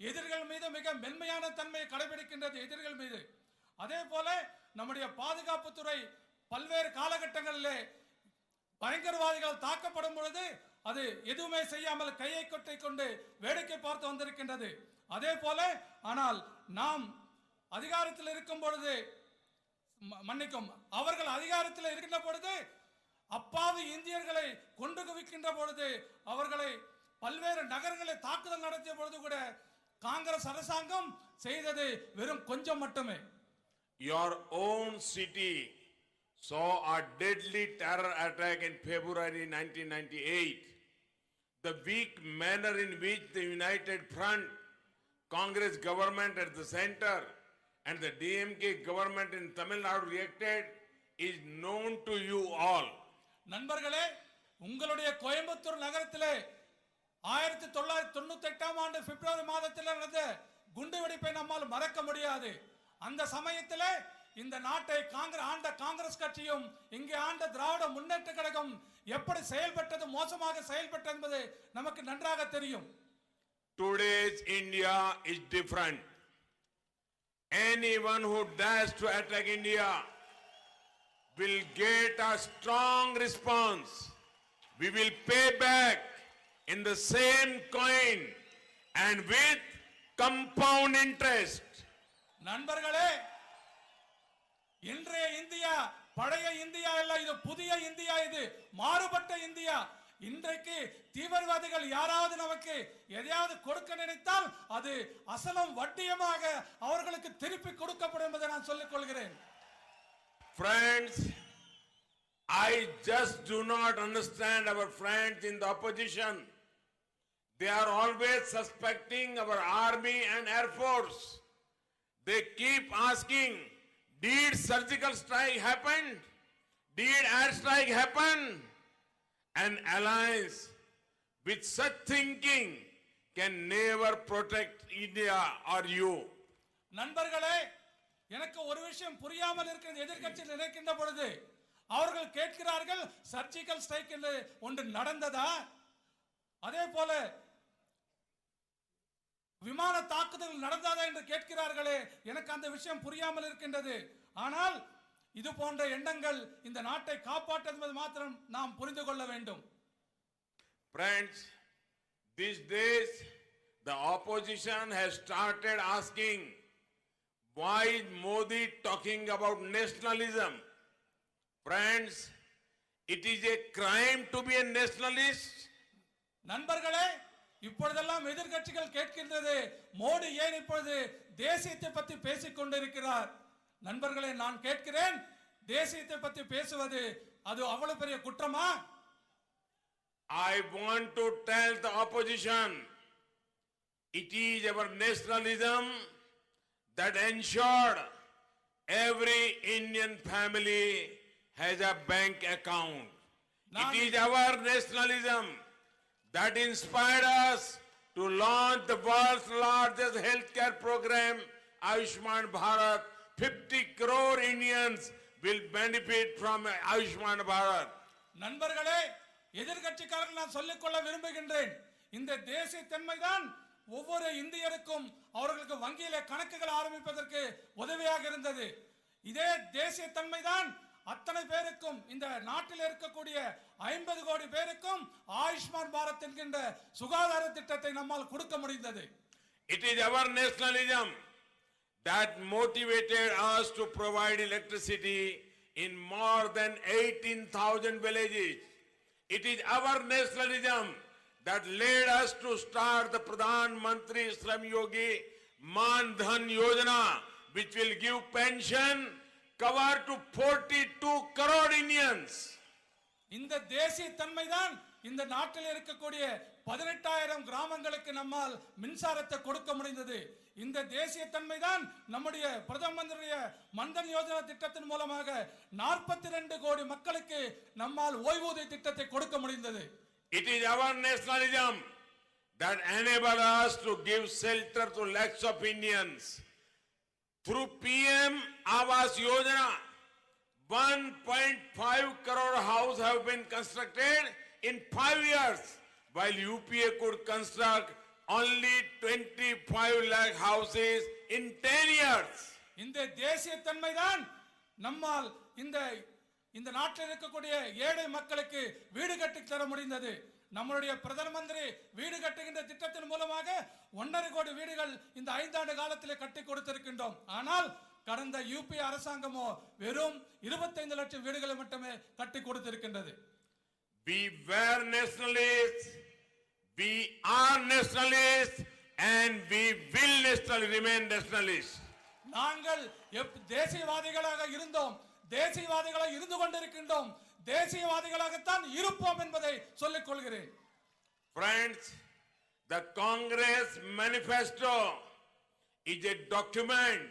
எதிரிகள் மீது மிக மென்மையான தன்மையை கடைபிடிக்கின்றது எதிரிகள் மீது. அதே போல நம்முடைய பாதுகாப்புத்துறை பல்வேறு காலகட்டங்களிலே பயங்கரவாதிகள் தாக்கப்படும் பொழுது அது எதுவுமே செய்யாமல் கையை கொட்டை கொண்டு வேடிக்கை பார்த்து வந்திருக்கின்றது. அதே போல ஆனால் நாம் அதிகாரத்தில் இருக்கும் பொழுது மன்னிக்கும் அவர்கள் அதிகாரத்தில் இருக்கின்ற பொழுது அப்பாவி இந்தியர்களை கொண்டு குவிக்கின்ற பொழுது அவர்களை பல்வேறு நகரங்களை தாக்குதல் நடத்திய பொழுது கூட காங்கிரஸ் அரசாங்கம் செய்தது வெறும் கொஞ்சம் மட்டுமே. Your own city saw a deadly terror attack in February 1998. The weak manner in which the United Front, Congress government at the center, and the DMK government in Tamil Nadu reacted is known to you all. நண்பர்களே, உங்களுடைய கோயம்புத்தூர் நகரத்திலே 1998 ஆண்டு பிப்ரவரி மாதத்தில் நடந்த குண்டுவெடிப்பை நம்மால் மறக்க முடியாது. அந்த சமயத்தில் இந்த நாட்டை ஆண்ட காங்கிரஸ் கட்சியும் இங்கே ஆண்ட திராவிட முன்னேற்ற கழகம் எப்படி செயல்பட்டது, மோசமாக செயல்பட்டது என்பது நமக்கு நன்றாக தெரியும். Today's India is different. Anyone who dares to attack India will get a strong response. We will pay back in the same coin and with compound interest. நண்பர்களே, இன்றைய இந்தியா பழைய இந்தியா இல்ல, இது புதிய இந்தியா, இது மாறுபட்ட இந்தியா. இன்றைக்கு தீவிரவாதிகள் யாராவது நமக்கு எதையாவது கொடுக்க நினைத்தால் அது அசலும் வட்டியமாக அவர்களுக்கு திருப்பி கொடுக்கப்படும் என்பதை நான் சொல்லிக் கொள்கிறேன். Friends, I just do not understand our friends in the opposition. They are always suspecting our army and air force. They keep asking, did surgical strike happen? Did air strike happen? An alliance with such thinking can never protect India or you. நண்பர்களே, எனக்கு ஒரு விஷயம் புரியாமல் இருக்கிறது. எதிர்க்கட்சியில் நினைக்கின்ற பொழுது அவர்கள் கேட்கிறார்கள், சர்ஜிக்கல் ஸ்ட்ரைக் என்று ஒன்று நடந்ததா, அதே போல விமான தாக்குதல் நடந்ததா என்று கேட்கிறார்களே. எனக்கு அந்த விஷயம் புரியாமல் இருக்கின்றது. ஆனால் இது போன்ற எண்ணங்கள் இந்த நாட்டை காப்பாற்றுவது மாத்திரம் நாம் புரிந்து கொள்ள வேண்டும். Friends, these days the opposition has started asking, why is Modi talking about nationalism? Friends, it is a crime to be a nationalist. நண்பர்களே, இப்பொழுதெல்லாம் எதிர்க்கட்சிகள் கேட்கின்றது, மோடி ஏன் இப்பொழுது தேசியத்தை பற்றி பேசிக் கொண்டிருக்கிறார்? நண்பர்களே, நான் கேட்கிறேன், தேசியத்தை பற்றி பேசுவது அது அவ்வளவு பெரிய குற்றமா? I want to tell the opposition, it is our nationalism that ensured every Indian family has a bank account. It is our nationalism that inspired us to launch the world's largest healthcare program, Ayushman Bharat. 50 crore Indians will benefit from Ayushman Bharat. நண்பர்களே, எதிர்க்கட்சிக்காரர்கள் நான் சொல்லிக் கொள்ள விரும்புகின்றேன், இந்த தேசிய தன்மைதான் ஒவ்வொரு இந்தியருக்கும் அவர்களுக்கு வங்கியிலே கணக்குகள் ஆரம்பிப்பதற்கு உதவியாக இருந்தது. இதே தேசிய தன்மைதான் அத்தனை பேருக்கும், இந்த நாட்டில் இருக்கக்கூடிய 50 கோடி பேருக்கும் ஆயுஷ்மான் பாரத் என்கின்ற சுகாதார திட்டத்தை நம்மால் கொடுக்க முடிந்தது. It is our nationalism that motivated us to provide electricity in more than 18,000 villages. It is our nationalism that led us to start the Pradhan Mantri Shram Yogi Man Dhan Yojana, which will give pension cover to 42 crore Indians. இந்த தேசிய தன்மைதான் இந்த நாட்டில் இருக்கக்கூடிய 18,000 கிராமங்களுக்கு நம்மால் மின்சாரத்தை கொடுக்க முடிந்தது. இந்த தேசிய தன்மைதான் நம்முடைய பிரதமருடைய மன்தன் யோஜனா திட்டத்தின் மூலமாக 42 கோடி மக்களுக்கு நம்மால் ஓய்வூதிய திட்டத்தை கொடுக்க முடிந்தது. It is our nationalism that enabled us to give shelter to lakhs of Indians. Through PM Awas Yojana, 1.5 crore houses have been constructed in 5 years, while UPA could construct only 25 lakh houses in 10 years. இந்த தேசிய தன்மைதான் நம்மால் இந்த நாட்டில் இருக்கக்கூடிய ஏழை மக்களுக்கு வீடு கட்டி தர முடிந்தது. நம்மளுடைய பிரதம மந்திரி வீடு கட்டுகின்ற திட்டத்தின் மூலமாக 1.5 கோடி வீடுகள் இந்த 5 ஆண்டு காலத்திலே கட்டி கொடுத்திருக்கின்றோம். ஆனால் கடந்த யூபிஏ அரசாங்கமோ வெறும் 25 லட்சம் வீடுகளை மட்டுமே கட்டி கொடுத்திருக்கின்றது. We were nationalists, we are nationalists, and we will remain nationalists. நாங்கள் தேசியவாதிகளாக இருந்தோம், தேசியவாதிகளாக இருந்து கொண்டிருக்கின்றோம், தேசியவாதிகளாகத்தான் இருப்போம் என்பதை சொல்லிக் கொள்கிறேன். Friends, the Congress manifesto is a document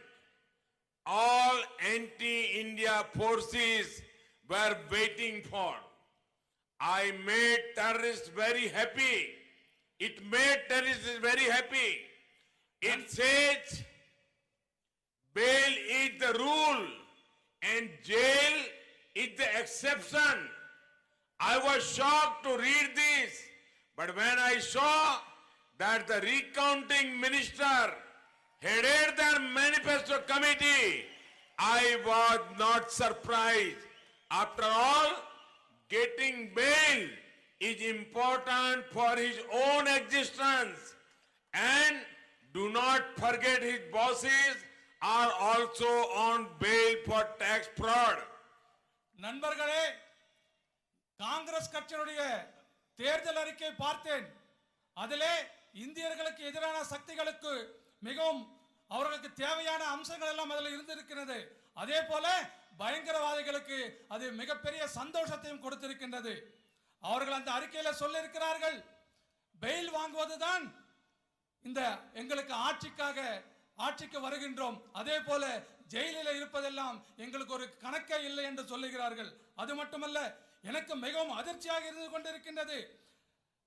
all anti-India forces were waiting for. I made terrorists very happy. It made terrorists very happy. It says bail is the rule and jail is the exception. I was shocked to read this, but when I saw that the recounting minister headed the manifesto committee, I was not surprised. After all, getting bail is important for his own existence, and do not forget his bosses are also on bail for tax fraud. நண்பர்களே, காங்கிரஸ் கட்சியினுடைய தேர்தல் அறிக்கை பார்த்தேன். அதிலே இந்தியர்களுக்கு எதிரான சக்திகளுக்கு மிகவும் அவர்களுக்கு தேவையான அம்சங்கள் எல்லாம் அதில் இருந்திருக்கிறது. அதே போல பயங்கரவாதிகளுக்கு அது மிகப்பெரிய சந்தோஷத்தையும் கொடுத்திருக்கின்றது. அவர்கள் அந்த அறிக்கையில சொல்லியிருக்கிறார்கள், பெயில் வாங்குவதுதான் இந்த எங்களுக்கு ஆட்சிக்கு வருகின்றோம், அதே போல ஜெயிலில் இருப்பதெல்லாம் எங்களுக்கு ஒரு கணக்கே இல்லை என்று சொல்லுகிறார்கள். அது மட்டுமல்ல, எனக்கு மிகவும் அதிர்ச்சியாக இருந்து கொண்டிருக்கின்றது.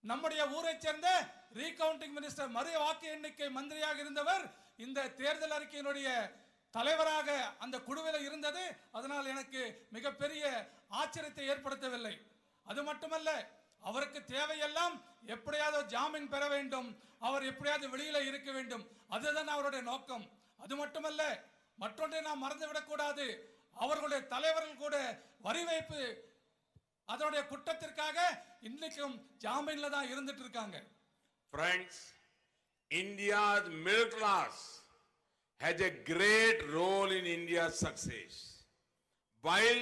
நம்முடைய ஊரை சேர்ந்த ரீகவுண்டிங் மினிஸ்டர் மறு வாக்கு எண்ணிக்கை மந்திரியாக இருந்தவர் இந்த தேர்தல் அறிக்கையினுடைய தலைவராக அந்த குழுவில் இருந்தது. அதனால் எனக்கு மிகப்பெரிய ஆச்சரியத்தை ஏற்படுத்தவில்லை. அது மட்டுமல்ல, அவருக்கு தேவையெல்லாம் எப்படியாவது ஜாமீன் பெற வேண்டும், அவர் எப்படியாவது வெளியில இருக்க வேண்டும், அதுதான் அவருடைய நோக்கம். அது மட்டுமல்ல, மற்றொன்றை நாம் மறந்துவிடக் கூடாது. அவர்களுடைய தலைவர்கள் கூட வரி வைப்பு அதனுடைய குற்றத்திற்காக இன்னைக்கும் ஜாமீன்ல தான் இருந்துட்டு இருக்காங்க. Friends, India's middle class has a great role in India's success. While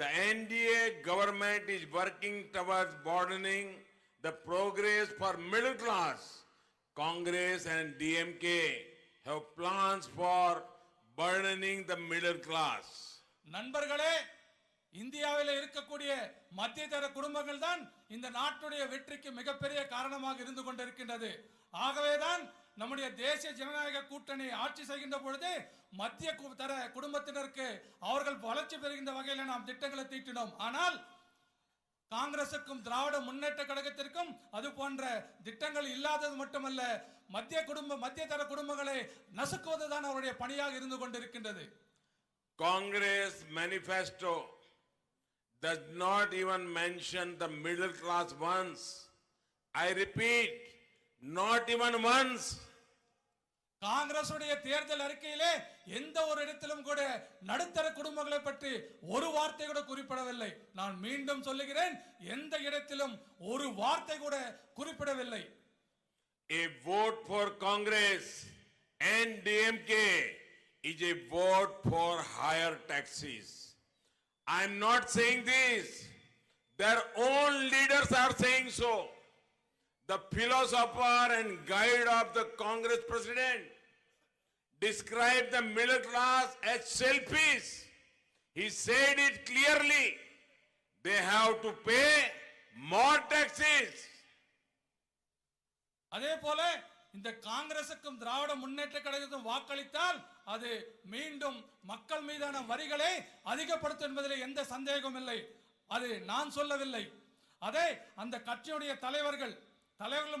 the NDA government is working towards broadening the progress for middle class, Congress and DMK have plans for burdening the middle class. நண்பர்களே, இந்தியாவில் இருக்கக்கூடிய மத்திய தர குடும்பங்கள் தான் இந்த நாட்டுடைய வெற்றிக்கு மிகப்பெரிய காரணமாக இருந்து கொண்டிருக்கின்றது. ஆகவேதான் நம்முடைய தேசிய ஜனநாயக கூட்டணி ஆட்சி செய்கின்ற பொழுது மத்திய தர குடும்பத்தினருக்கு அவர்கள் வளர்ச்சி பெறுகின்ற வகையில் நாம் திட்டங்களை தீட்டினோம். ஆனால் காங்கிரசுக்கும் திராவிட முன்னேற்ற கழகத்திற்கும் அது போன்ற திட்டங்கள் இல்லாதது மட்டுமல்ல, மத்திய தர குடும்பங்களை நசுக்குவதுதான் அவருடைய பணியாக இருந்து கொண்டிருக்கின்றது. Congress manifesto does not even mention the middle class once. I repeat, not even once. காங்கிரசுடைய தேர்தல் அறிக்கையிலே எந்த ஒரு இடத்திலும் கூட நடுத்தர குடும்பங்களை பற்றி ஒரு வார்த்தை கூட குறிப்பிடவில்லை. நான் மீண்டும் சொல்லுகிறேன், எந்த இடத்திலும் ஒரு வார்த்தை கூட குறிப்பிடவில்லை. A vote for Congress and DMK is a vote for higher taxes. I am not saying this. Their own leaders are saying so. The philosopher and guide of the Congress president described the middle class as selfish. He said it clearly they have to pay more taxes. அதே போல இந்த காங்கிரசுக்கும் திராவிட முன்னேற்ற கழகத்துக்கும் வாக்களித்தால் அது மீண்டும் மக்கள் மீதான வரிகளை அதிகப்படுத்தும் என்பதில் எந்த சந்தேகமும் இல்லை. அது நான் சொல்லவில்லை. அதே அந்த கட்சியுடைய தலைவர்கள்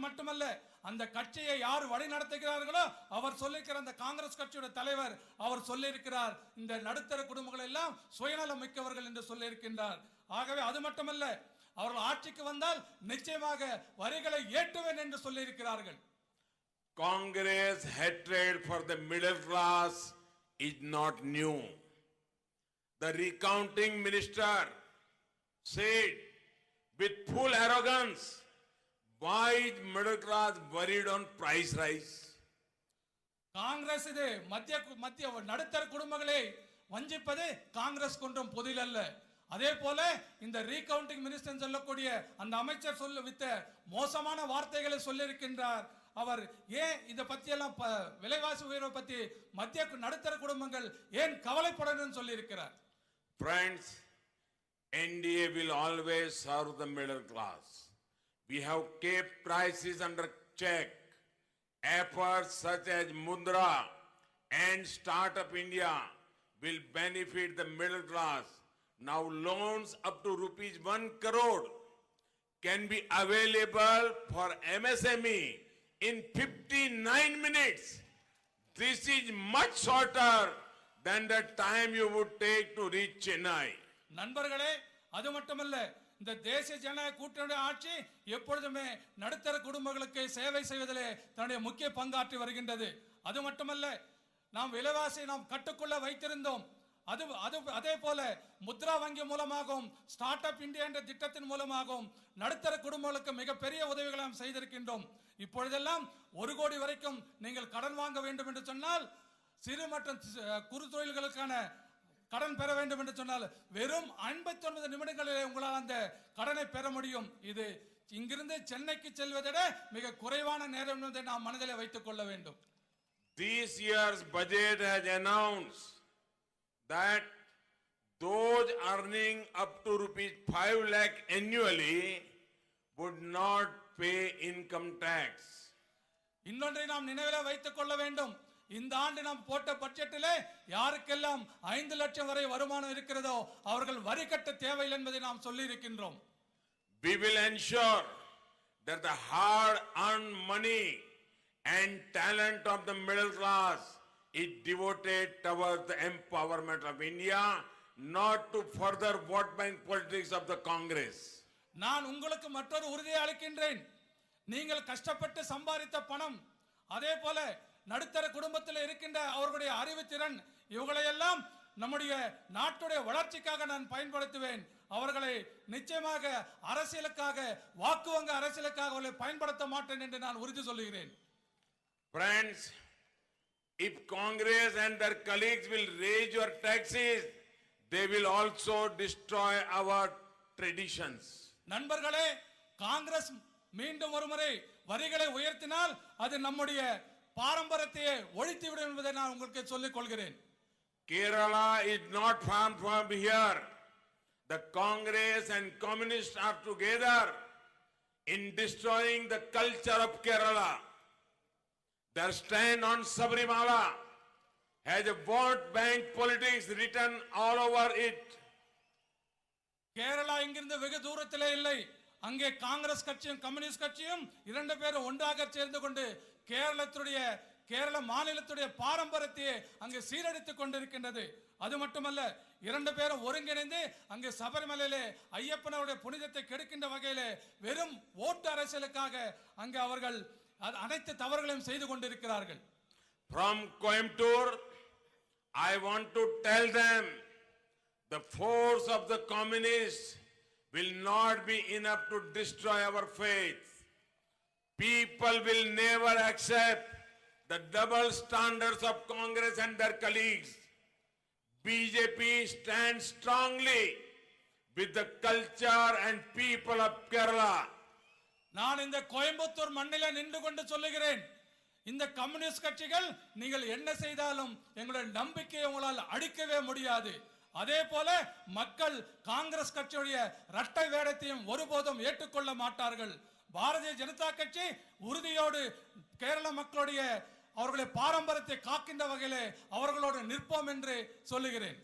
மட்டுமல்ல, அந்த கட்சியை யார் வழி நடத்துகிறார்களோ அவர் சொல்லியிருக்கிற அந்த காங்கிரஸ் கட்சியுடைய தலைவர் அவர் சொல்லியிருக்கிறார், இந்த நடுத்தர குடும்பங்கள் எல்லாம் சுயநலம் மிக்கவர்கள் என்று சொல்லியிருக்கின்றார். ஆகவே அது மட்டுமல்ல, அவர்கள் ஆட்சிக்கு வந்தால் நிச்சயமாக வரிகளை ஏற்றுவேன் என்று சொல்லியிருக்கிறார்கள். Congress hatred for the middle class is not new. The recounting minister said with full arrogance, why is middle class worried on price rise? Congress இது மத்திய நடுத்தர குடும்பங்களை வஞ்சிப்பது காங்கிரஸ் கொன்றும் புதில் அல்ல. அதே போல இந்த ரீகவுண்டிங் மினிஸ்டர் சொல்லக்கூடிய அந்த அமைச்சர் சொல்லிவித்த மோசமான வார்த்தைகளை சொல்லியிருக்கின்றார். அவர் ஏன் இத பத்தி எல்லாம் விலைவாசி உயர்வை பத்தி மத்திய நடுத்தர குடும்பங்கள் ஏன் கவலைப்படணும்னு சொல்லி இருக்கிறார். Friends, NDA will always serve the middle class. We have kept prices under check. Efforts such as Mudra and Startup India will benefit the middle class. Now loans up to rupees 1 crore can be available for MSME in 59 minutes. This is much shorter than the time you would take to reach Chennai. நண்பர்களே, அது மட்டுமல்ல, இந்த தேசிய ஜனநாயக கூட்டணி ஆட்சி எப்பொழுதுமே நடுத்தர குடும்பங்களுக்கு சேவை செய்வதிலே தன்னுடைய முக்கிய பங்காற்றி வருகின்றது. அது மட்டுமல்ல, நாம் விலைவாசி நாம் கட்டுக்குள்ள வைத்திருந்தோம். அதே போல முத்ரா வங்கி மூலமாகவும் ஸ்டார்ட் அப் இந்தியா என்ற திட்டத்தின் மூலமாகவும் நடுத்தர குடும்பங்களுக்கு மிகப்பெரிய உதவிகளை நாம் செய்திருக்கின்றோம். இப்பொழுதெல்லாம் 1 கோடி வரைக்கும் நீங்கள் கடன் வாங்க வேண்டும் என்று சொன்னால், சிறு மற்றும் குறு தொழில்களுக்கான கடன் பெற வேண்டும் என்று சொன்னால் வெறும் 59 நிமிடங்களிலே உங்களால் அந்த கடனை பெற முடியும். இது இங்கிருந்து சென்னைக்கு செல்வதை விட மிக குறைவான நேரம் என்பதை நாம் மனதிலே வைத்துக் கொள்ள வேண்டும். This year's budget has announced that those earning up to rupees 5 lakh annually would not pay income tax. இன்னொன்றை நாம் நினைவிலே வைத்துக் கொள்ள வேண்டும். இந்த ஆண்டு நாம் போட்ட பட்ஜெட்டிலே யாருக்கெல்லாம் 5 லட்சம் வரை வருமானம் இருக்கிறதோ அவர்கள் வரி கட்ட தேவையில்லை என்பதை நாம் சொல்லி இருக்கின்றோம். We will ensure that the hard earned money and talent of the middle class is devoted towards the empowerment of India, not to further vote bank politics of the Congress. நான் உங்களுக்கு மற்றொரு உறுதியை அளிக்கின்றேன். நீங்கள் கஷ்டப்பட்டு சம்பாதித்த பணம், அதே போல நடுத்தர குடும்பத்தில் இருக்கின்ற அவர்களுடைய அறிவுத்திறன், இவங்களை எல்லாம் நம்முடைய நாட்டுடைய வளர்ச்சிக்காக நான் பயன்படுத்துவேன். அவர்களை நிச்சயமாக அரசியலுக்காக, வாக்கு வங்க அரசியலுக்காக அவர்களை பயன்படுத்த மாட்டேன் என்று நான் உறுதி சொல்லுகிறேன். Friends, if Congress and their colleagues will raise your taxes, they will also destroy our traditions. நண்பர்களே, காங்கிரஸ் மீண்டும் ஒருமுறை வரிகளை உயர்த்தினால் அது நம்முடைய பாரம்பரியத்தை ஒழித்துவிடும் என்பதை நான் உங்களுக்கு சொல்லிக் கொள்கிறேன். Kerala is not far from here. The Congress and Communists are together in destroying the culture of Kerala. Their stand on Sabarimala has a vote bank politics written all over it. Kerala இங்கிருந்து வெகு தூரத்திலே இல்லை. அங்கே காங்கிரஸ் கட்சியும் communist கட்சியும் 2 பேரும் ஒன்றாக சேர்ந்து கொண்டு கேரள மாநிலத்துடைய பாரம்பரியத்தை அங்கே சீரழித்துக் கொண்டிருக்கின்றது. அது மட்டுமல்ல, 2 பேரும் ஒருங்கிணைந்து அங்கே சபரிமலையிலே ஐயப்பனுடைய புனிதத்தை கெடுக்கின்ற வகையிலே வெறும் ஓட்டு அரசியலுக்காக அங்கே அவர்கள் அனைத்து தவறுகளையும் செய்து கொண்டிருக்கிறார்கள். From Coimbatore, I want to tell them the force of the communists will not be enough to destroy our faith. People will never accept the double standards of Congress and their colleagues. BJP stands strongly with the culture and people of Kerala. நான் இந்த கோயம்புத்தூர் மண்ணிலே நின்று கொண்டு சொல்லுகிறேன், இந்த communist கட்சிகள் நீங்கள் என்ன செய்தாலும் எங்களுடைய நம்பிக்கையை உங்களால் அடிக்கவே முடியாது. அதே போல மக்கள் காங்கிரஸ் கட்சியுடைய இரட்டை வேடத்தையும் ஒருபோதும் ஏற்றுக்கொள்ள மாட்டார்கள். பாரதிய ஜனதா கட்சி உறுதியோடு கேரள மக்களுடைய அவர்களுடைய பாரம்பரியத்தை காக்கின்ற வகையிலே அவர்களோடு நிற்போம் என்று சொல்லுகிறேன்.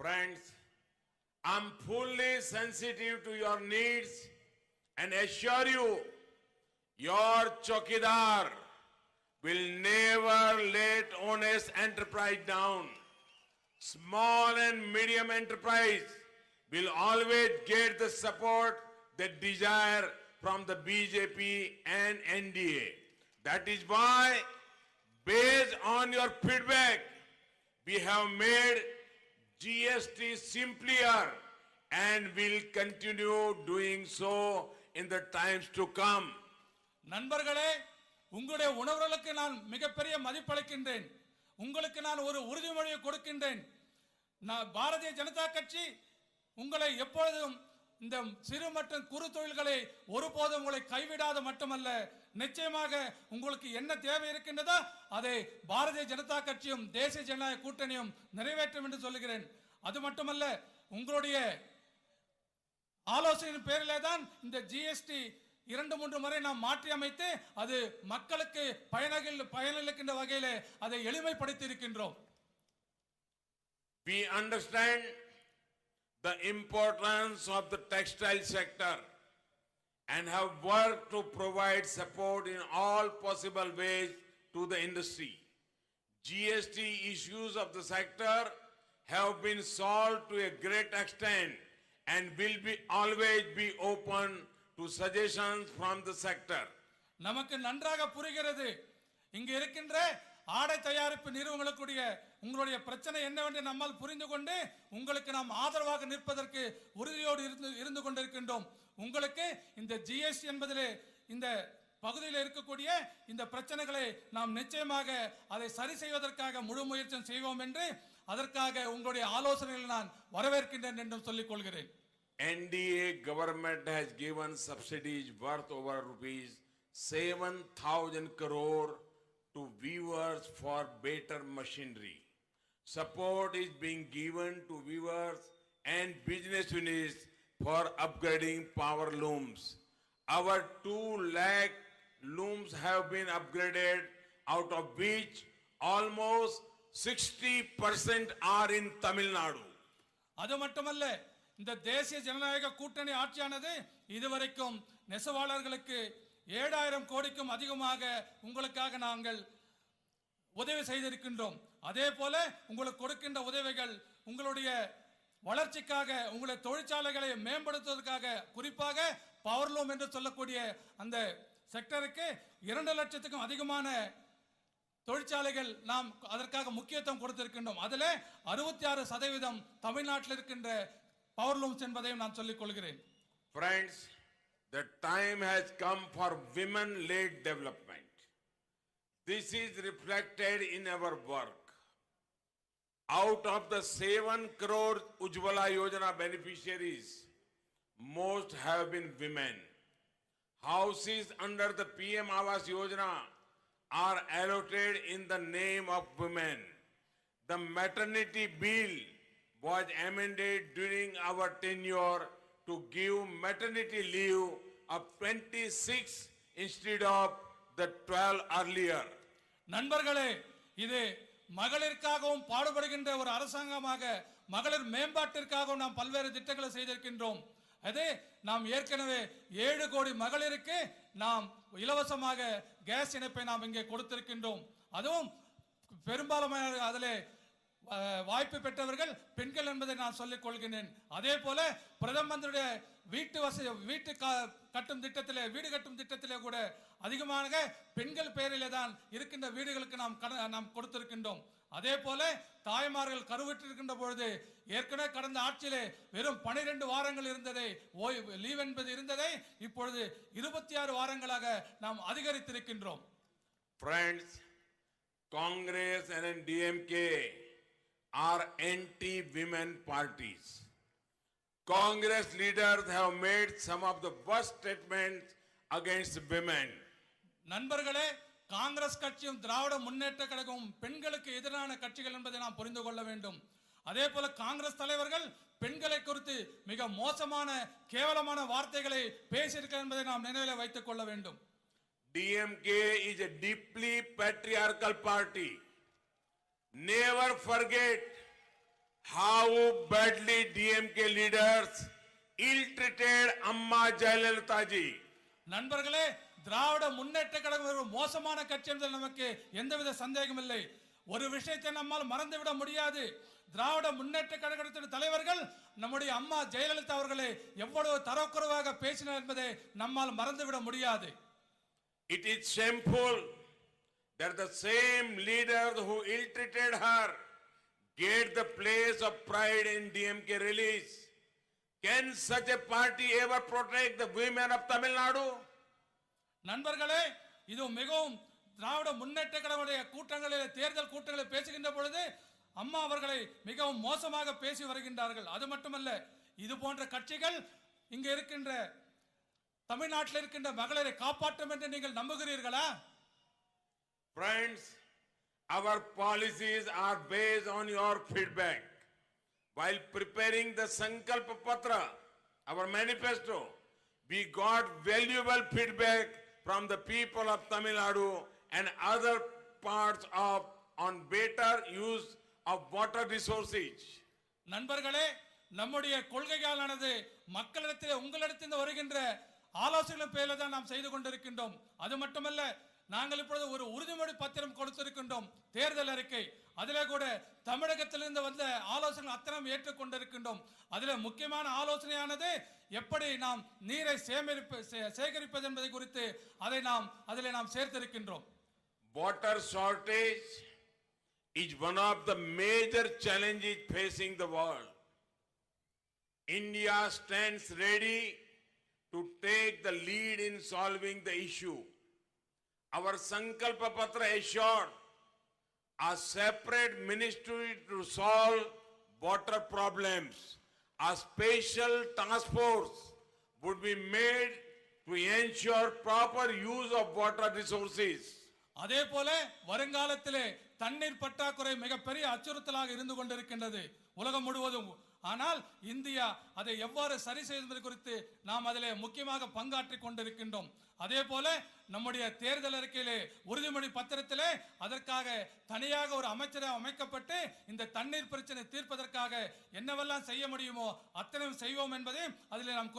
Friends, I'm fully sensitive to your needs and assure you, your chokidar will never let honest enterprise down. Small and medium enterprise will always get the support they desire from the BJP and NDA. That is why, based on your feedback, we have made GST simpler and will continue doing so in the times to come. நண்பர்களே, உங்களுடைய உணர்வுகளுக்கு நான் மிகப்பெரிய மதிப்பளிக்கின்றேன். உங்களுக்கு நான் ஒரு உறுதிமொழியை கொடுக்கின்றேன். பாரதிய ஜனதா கட்சி உங்களை எப்பொழுதும் இந்த சிறு மற்றும் குறு தொழில்களை ஒருபோதும் உங்களை கைவிடாத மட்டுமல்ல, நிச்சயமாக உங்களுக்கு என்ன தேவை இருக்கின்றதோ அதை பாரதிய ஜனதா கட்சியும் தேசிய ஜனநாயக கூட்டணியும் நிறைவேற்றும் என்று சொல்லுகிறேன். அது மட்டுமல்ல, உங்களுடைய ஆலோசனையின் பேரிலே தான் இந்த ஜிஎஸ்டி 2-3 முறை நாம் மாற்றி அமைத்து அது மக்களுக்கு பயனளிக்கின்ற வகையிலே அதை எளிமைப்படுத்தி இருக்கின்றோம். We understand the importance of the textile sector and have worked to provide support in all possible ways to the industry. GST issues of the sector have been solved to a great extent and will always be open to suggestions from the sector. நமக்கு நன்றாக புரிகிறது. இங்கு இருக்கின்ற ஆடை தயாரிப்பு நிறுவனங்களுடைய உங்களுடைய பிரச்சனை என்னவென்று நம்மால் புரிந்து கொண்டு உங்களுக்கு நாம் ஆதரவாக நிற்பதற்கு உறுதியோடு இருந்து கொண்டிருக்கின்றோம். உங்களுக்கு இந்த ஜிஎஸ்டி என்பதிலே இந்த பகுதியில் இருக்கக்கூடிய இந்த பிரச்சனைகளை நாம் நிச்சயமாக அதை சரி செய்வதற்காக முழு முயற்சி செய்வோம் என்று அதற்காக உங்களுடைய ஆலோசனைகளை நான் வரவேற்கின்றேன் என்றும் சொல்லிக் கொள்கிறேன். NDA government has given subsidies worth over rupees 7,000 crore to weavers for better machinery. Support is being given to weavers and business units for upgrading power looms. Our 2 lakh looms have been upgraded, out of which almost 60% are in Tamil Nadu. அது மட்டுமல்ல, இந்த தேசிய ஜனநாயக கூட்டணி ஆட்சியானது இதுவரைக்கும் நெசவாளர்களுக்கு 7,000 கோடிக்கும் அதிகமாக உங்களுக்காக நாங்கள் உதவி செய்திருக்கின்றோம். அதே போல உங்களுக்கு கொடுக்கின்ற உதவிகள் உங்களுடைய வளர்ச்சிக்காக, உங்களுடைய தொழிற்சாலைகளை மேம்படுத்துவதற்காக, குறிப்பாக பவர்லூம் என்று சொல்லக்கூடிய அந்த செக்டருக்கு 2 லட்சத்துக்கும் அதிகமான தொழிற்சாலைகள் நாம் அதற்காக முக்கியத்துவம் கொடுத்திருக்கின்றோம். அதிலே 66% தமிழ்நாட்டில் இருக்கின்ற பவர்லூம்ஸ் என்பதையும் நான் சொல்லிக் கொள்கிறேன். Friends, the time has come for women-led development. This is reflected in our work. Out of the 7 crore Ujjwala Yojana beneficiaries, most have been women. Houses under the PM Awas Yojana are allotted in the name of women. The maternity bill was amended during our tenure to give maternity leave of 26 instead of the 12 earlier. நண்பர்களே, இது மகளிருக்காகவும் பாடுபடுகின்ற ஒரு அரசாங்கமாக மகளிர் மேம்பாட்டிற்காகவும் நாம் பல்வேறு திட்டங்களை செய்திருக்கின்றோம். அது நாம் ஏற்கனவே 7 கோடி மகளிருக்கு நாம் இலவசமாக கேஸ் இணைப்பை நாம் இங்கே கொடுத்திருக்கின்றோம். அதுவும் பெரும்பாலான அதிலே வாய்ப்பு பெற்றவர்கள் பெண்கள் என்பதை நான் சொல்லிக் கொள்கிறேன். அதே போல பிரதமருடைய வீட்டு கட்டும் திட்டத்திலே, வீடு கட்டும் திட்டத்திலே கூட அதிகமாக பெண்கள் பெயரிலே தான் இருக்கின்ற வீடுகளுக்கு நாம் கொடுத்திருக்கின்றோம். அதே போல தாய்மார்கள் கருவுற்றிருக்கின்ற பொழுது ஏற்கனவே கடந்த ஆட்சியிலே வெறும் 12 வாரங்கள் இருந்ததை, லீவ் என்பது இருந்ததை இப்பொழுது 26 வாரங்களாக நாம் அதிகரித்திருக்கின்றோம். Friends, Congress and DMK are anti-women parties. Congress leaders have made some of the worst statements against women. நண்பர்களே, காங்கிரஸ் கட்சியும் திராவிட முன்னேற்ற கழகமும் பெண்களுக்கு எதிரான கட்சிகள் என்பதை நாம் புரிந்து கொள்ள வேண்டும். அதே போல காங்கிரஸ் தலைவர்கள் பெண்களை குறித்து மிக மோசமான கேவலமான வார்த்தைகளை பேசியிருக்கிறார் என்பதை நாம் நினைவில் வைத்துக் கொள்ள வேண்டும். DMK is a deeply patriarchal party. Never forget how badly DMK leaders ill-treated Amma Jayalalitha ji. நண்பர்களே, திராவிட முன்னேற்ற கழகம் ஒரு மோசமான கட்சி என்பதில் நமக்கு எந்தவித சந்தேகம் இல்லை. ஒரு விஷயத்தை நம்மால் மறந்துவிட முடியாது. திராவிட முன்னேற்ற கழகத்தின் தலைவர்கள் நம்முடைய அம்மா ஜெயலலிதா அவர்களை எவ்வளவு தரக்குறைவாக பேசினார் என்பதை நம்மால் மறந்துவிட முடியாது. It is shameful that the same leaders who ill-treated her get the place of pride in DMK release. Can such a party ever protect the women of Tamil Nadu? நண்பர்களே, இது மிகவும் திராவிட முன்னேற்ற கழகத்துடைய கூட்டங்களில் தேர்தல் கூட்டங்களில் பேசுகின்ற பொழுது அம்மா அவர்களை மிகவும் மோசமாக பேசி வருகின்றார்கள். அது மட்டுமல்ல, இது போன்ற கட்சிகள் இங்க இருக்கின்ற தமிழ்நாட்டில் இருக்கின்ற மகளிரை காப்பாற்றும் என்று நீங்கள் நம்புகிறீர்களா? Friends, our policies are based on your feedback. While preparing the Sankalpa Patra, our manifesto, we got valuable feedback from the people of Tamil Nadu and other parts of on better use of water resources. நண்பர்களே, நம்முடைய கொள்கைகளானது மக்களிடத்தில் உங்களிடத்தில் வருகின்ற ஆலோசனைகளின் பேரில் தான் நாம் செய்து கொண்டிருக்கின்றோம். அது மட்டுமல்ல, நாங்கள் இப்பொழுது ஒரு உறுதிமொழி பத்திரம் கொடுத்திருக்கின்றோம், தேர்தல் அறிக்கை. அதிலே கூட தமிழகத்திலிருந்து வந்த ஆலோசனை அத்தனை ஏற்றுக்கொண்டிருக்கின்றோம். அதிலே முக்கியமான ஆலோசனையானது எப்படி நாம் நீரை சேகரிப்பது என்பதை குறித்து அதிலே நாம் சேர்த்திருக்கின்றோம். Water shortage is one of the major challenges facing the world. India stands ready to take the lead in solving the issue. Our Sankalpa Patra assured a separate ministry to solve water problems. A special task force would be made to ensure proper use of water resources. அதே போல வருங்காலத்திலே தண்ணீர் பற்றாக்குறை மிகப்பெரிய அச்சுறுத்தலாக இருந்து கொண்டிருக்கின்றது உலகம் முழுவதும். ஆனால் இந்தியா அதை எவ்வாறு சரி செய்வது குறித்து நாம் அதிலே முக்கியமாக பங்காற்றிக் கொண்டிருக்கின்றோம். அதே போல நம்முடைய தேர்தல் அறிக்கையிலே உறுதிமொழி பத்திரத்திலே அதற்காக தனியாக ஒரு அமைச்சரை அமைக்கப்பட்டு இந்த தண்ணீர் பிரச்சனை தீர்ப்பதற்காக என்னவெல்லாம் செய்ய முடியுமோ அத்தனையும் செய்வோம் என்பதை அதிலே நாம்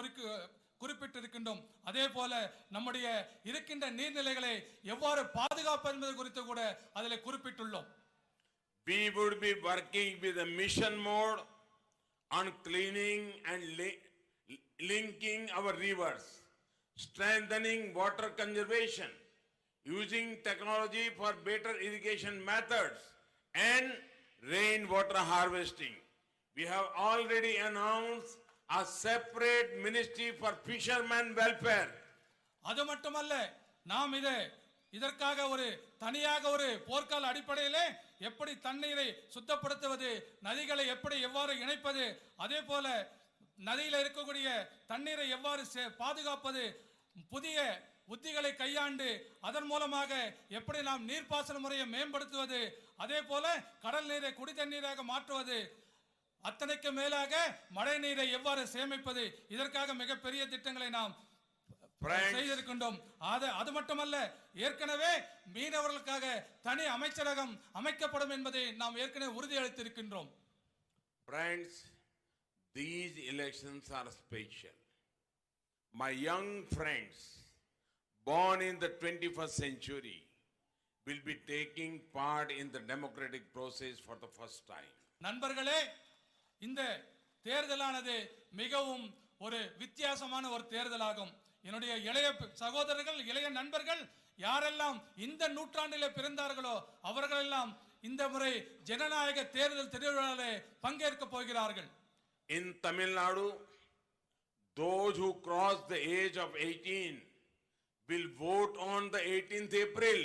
குறிப்பிட்டிருக்கின்றோம். அதே போல நம்முடைய இருக்கின்ற நீர்நிலைகளை எவ்வாறு பாதுகாப்பது என்பது குறித்து கூட அதில் குறிப்பிட்டுள்ளோம். We would be working with a mission mode on cleaning and linking our rivers, strengthening water conservation, using technology for better irrigation methods and rainwater harvesting. We have already announced a separate ministry for fishermen welfare. அது மட்டுமல்ல, நாம் இதற்காக ஒரு தனியாக ஒரு போர்க்கால அடிப்படையிலே எப்படி தண்ணீரை சுத்தப்படுத்துவது, நதிகளை எவ்வாறு இணைப்பது, அதே போல நதியில் இருக்கக்கூடிய தண்ணீரை எவ்வாறு பாதுகாப்பது, புதிய உத்திகளை கையாண்டு அதன் மூலமாக எப்படி நாம் நீர்ப்பாசன முறையை மேம்படுத்துவது, அதே போல கடல் நீரை குடி தண்ணீராக மாற்றுவது, அத்தனைக்கு மேலாக மழை நீரை எவ்வாறு சேமிப்பது, இதற்காக மிகப்பெரிய திட்டங்களை நாம் செய்திருக்கின்றோம். அது மட்டுமல்ல, ஏற்கனவே மீனவர்களுக்காக தனி அமைச்சரகம் அமைக்கப்படும் என்பதை நாம் ஏற்கனவே உறுதியளித்திருக்கின்றோம். Friends, these elections are special. My young friends born in the 21st century will be taking part in the democratic process for the first time. நண்பர்களே, இந்த தேர்தலானது மிகவும் ஒரு வித்தியாசமான ஒரு தேர்தலாகும். என்னுடைய இளைய சகோதரர்கள், இளைய நண்பர்கள் யாரெல்லாம் இந்த நூற்றாண்டிலே பிறந்தார்களோ அவர்களெல்லாம் இந்த முறை ஜனநாயக தேர்தல் திருவிழாவிலே பங்கேற்க போகிறார்கள். In Tamil Nadu, those who cross the age of 18 will vote on the 18th April.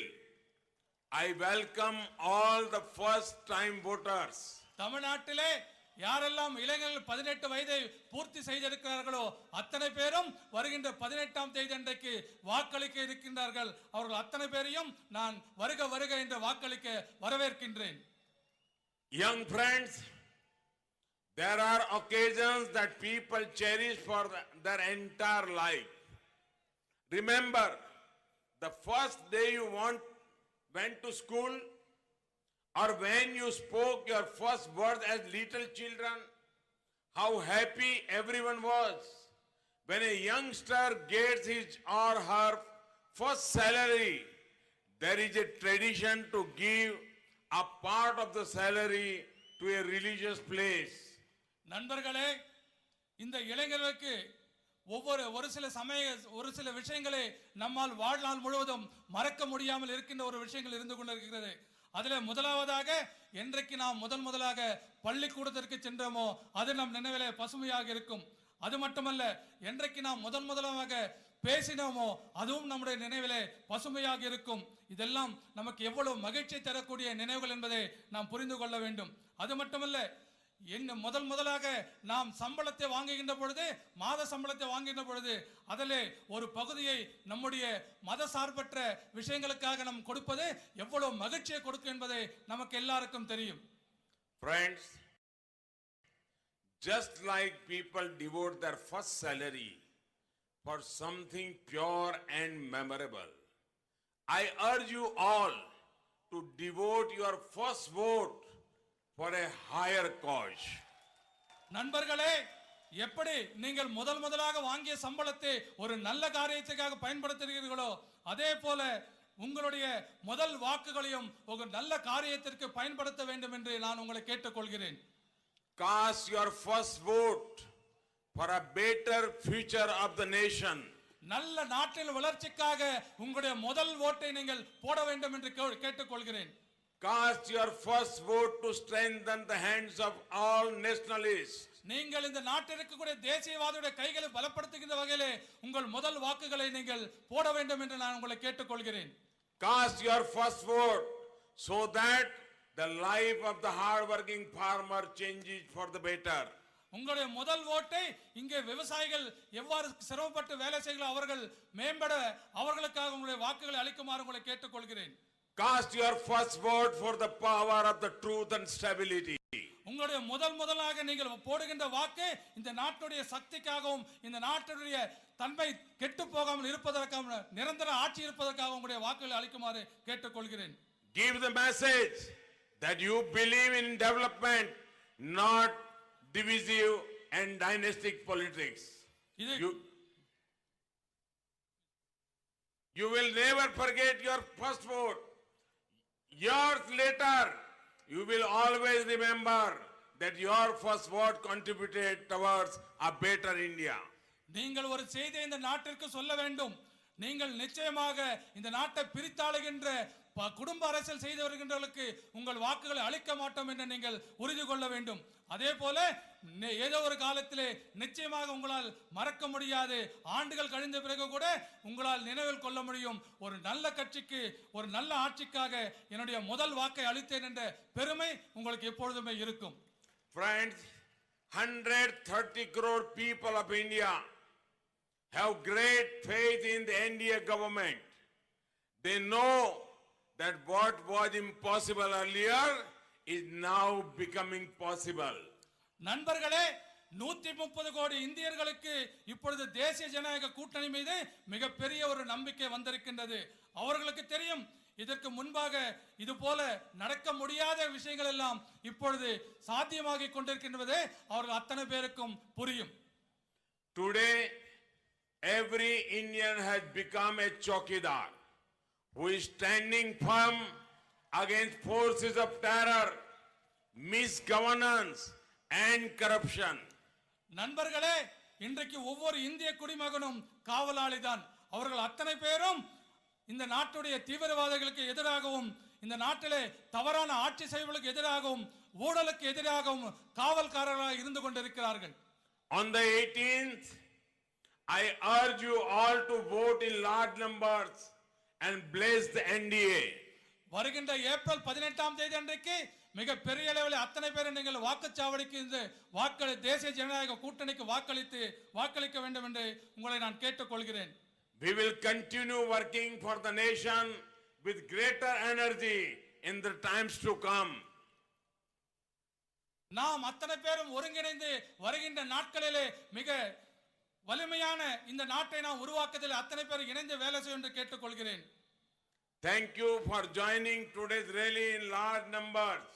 I welcome all the first time voters. தமிழ்நாட்டிலே யாரெல்லாம் இளைஞர்கள் 18 வயதை பூர்த்தி செய்திருக்கிறார்களோ அத்தனை பேரும் வருகின்ற 18ஆம் தேதி அன்றைக்கு வாக்களிக்க இருக்கின்றார்கள். அவர்கள் அத்தனை பேரையும் நான் வருக வருக என்று வாக்களிக்க வரவேற்கின்றேன். Young friends, There are occasions that people cherish for their entire life. Remember, the first day you went to school, or when you spoke your first word as little children, how happy everyone was. When a youngster gets his or her first salary, there is a tradition to give a part of the salary to a religious place. நண்பர்களே, இந்த இளைஞர்களுக்கு ஒரு சில விஷயங்களை நம்மால் வாழ்நாள் முழுவதும் மறக்க முடியாமல் இருக்கின்ற ஒரு விஷயங்கள் இருந்து கொண்டிருக்கிறது. அதில் முதலாவதாக, என்றைக்கு நாம் முதலாக பள்ளிக்கூடத்திற்கு சென்றோமோ அது நம் நினைவிலே பசுமையாக இருக்கும். அது மட்டுமல்ல, என்றைக்கு நாம் முதலாக பேசினோமோ அதுவும் நம்முடைய நினைவிலே பசுமையாக இருக்கும். இதெல்லாம் நமக்கு எவ்வளவு மகிழ்ச்சி தரக்கூடிய நினைவுகள் என்பதை நாம் புரிந்து கொள்ள வேண்டும். அது மட்டுமல்ல, முதலாக நாம் சம்பளத்தை வாங்குகின்ற பொழுது, மாத சம்பளத்தை வாங்குகின்ற பொழுது அதிலே ஒரு பகுதியை நம்முடைய மத சார்பற்ற விஷயங்களுக்காக நாம் கொடுப்பது எவ்வளவு மகிழ்ச்சியை கொடுக்கும் என்பதை நமக்கு எல்லாருக்கும் தெரியும். Friends, just like people devote their first salary for something pure and memorable, I urge you all to devote your first vote for a higher cause. நண்பர்களே, எப்படி நீங்கள் முதலாக வாங்கிய சம்பளத்தை ஒரு நல்ல காரியத்துக்காக பயன்படுத்துகிறீர்களோ அதே போல உங்களுடைய முதல் வாக்குகளையும் ஒரு நல்ல காரியத்திற்கு பயன்படுத்த வேண்டும் என்று நான் உங்களை கேட்டுக்கொள்கிறேன். Cast your first vote for a better future of the nation. நல்ல நாட்டின் வளர்ச்சிக்காக உங்களுடைய முதல் ஓட்டை நீங்கள் போட வேண்டும் என்று கேட்டுக்கொள்கிறேன். Cast your first vote to strengthen the hands of all nationalists. நீங்கள் இந்த நாட்டிற்கு கூட தேசியவாதியுடைய கைகளை பலப்படுத்துகின்ற வகையிலே உங்கள் முதல் வாக்குகளை நீங்கள் போட வேண்டும் என்று நான் உங்களை கேட்டுக்கொள்கிறேன். Cast your first vote so that the life of the hard working farmer changes for the better. உங்களுடைய முதல் ஓட்டை இங்கே விவசாயிகள் எவ்வாறு சிரமப்பட்டு வேலை செய்கிறார்கள் அவர்கள் மேம்பட அவர்களுக்காக உங்களுடைய வாக்குகளை அளிக்குமாறு உங்களை கேட்டுக்கொள்கிறேன். Cast your first vote for the power of the truth and stability. உங்களுடைய முதலாக நீங்கள் போடுகின்ற வாக்கு இந்த நாட்டுடைய சக்திக்காகவும் இந்த நாட்டுடைய தன்மை கெட்டு போகாமல் இருப்பதற்காக நிரந்தர ஆட்சி இருப்பதற்காக உங்களுடைய வாக்குகளை அளிக்குமாறு கேட்டுக்கொள்கிறேன். Give the message that you believe in development, not divisive and dynastic politics. You will never forget your first vote. Years later, you will always remember that your first vote contributed towards a better India. நீங்கள் ஒரு செய்தியை இந்த நாட்டிற்கு சொல்ல வேண்டும். நீங்கள் நிச்சயமாக இந்த நாட்டை பிரித்தாளுகின்ற குடும்ப அரசியல் செய்து வருகின்றவர்களுக்கு உங்கள் வாக்குகளை அளிக்க மாட்டோம் என்று நீங்கள் உறுதி கொள்ள வேண்டும். அதே போல ஏதோ ஒரு காலத்திலே நிச்சயமாக உங்களால் மறக்க முடியாது, ஆண்டுகள் கழிந்த பிறகு கூட உங்களால் நினைவில் கொள்ள முடியும், ஒரு நல்ல கட்சிக்கு ஒரு நல்ல ஆட்சிக்காக என்னுடைய முதல் வாக்கை அளித்தேன் என்ற பெருமை உங்களுக்கு எப்பொழுதுமே இருக்கும். Friends, 130 crore people of India have great faith in the NDA government. They know that what was impossible earlier is now becoming possible. நண்பர்களே, 130 கோடி இந்தியர்களுக்கு இப்பொழுது தேசிய ஜனநாயக கூட்டணி மீது மிகப்பெரிய ஒரு நம்பிக்கை வந்திருக்கின்றது. அவர்களுக்கு தெரியும், இதற்கு முன்பாக இது போல நடக்க முடியாத விஷயங்கள் எல்லாம் இப்பொழுது சாத்தியமாகிக் கொண்டிருக்கின்றது அவர்கள் அத்தனை பேருக்கும் புரியும். Today, every Indian has become a chowkidar who is standing firm against forces of terror, misgovernance and corruption. நண்பர்களே, இன்றைக்கு ஒவ்வொரு இந்திய குடிமகனும் காவலாளி தான். அவர்கள் அத்தனை பேரும் இந்த நாட்டுடைய தீவிரவாதிகளுக்கு எதிராகவும் இந்த நாட்டிலே தவறான ஆட்சி செய்வதற்கு எதிராகவும் ஊழலுக்கு எதிராகவும் காவல்காரர்களாக இருந்து கொண்டிருக்கிறார்கள். On the 18th, I urge you all to vote in large numbers and bless the NDA. வருகின்ற ஏப்ரல் 18ஆம் தேதி அன்றைக்கு மிக பெரிய அளவில் அத்தனை பேரை நீங்கள் வாக்குச்சாவடிக்கு வாக்களி தேசிய ஜனநாயக கூட்டணிக்கு வாக்களிக்க வேண்டும் என்று உங்களை நான் கேட்டுக்கொள்கிறேன். We will continue working for the nation with greater energy in the times to come. நாம் அத்தனை பேரும் ஒருங்கிணைந்து வருகின்ற நாட்களிலே மிக வலிமையான இந்த நாட்டை நாம் உருவாக்குவதில் அத்தனை பேர் இணைந்து வேலை செய்யும் என்று கேட்டுக்கொள்கிறேன். Thank you for joining today's rally in large numbers.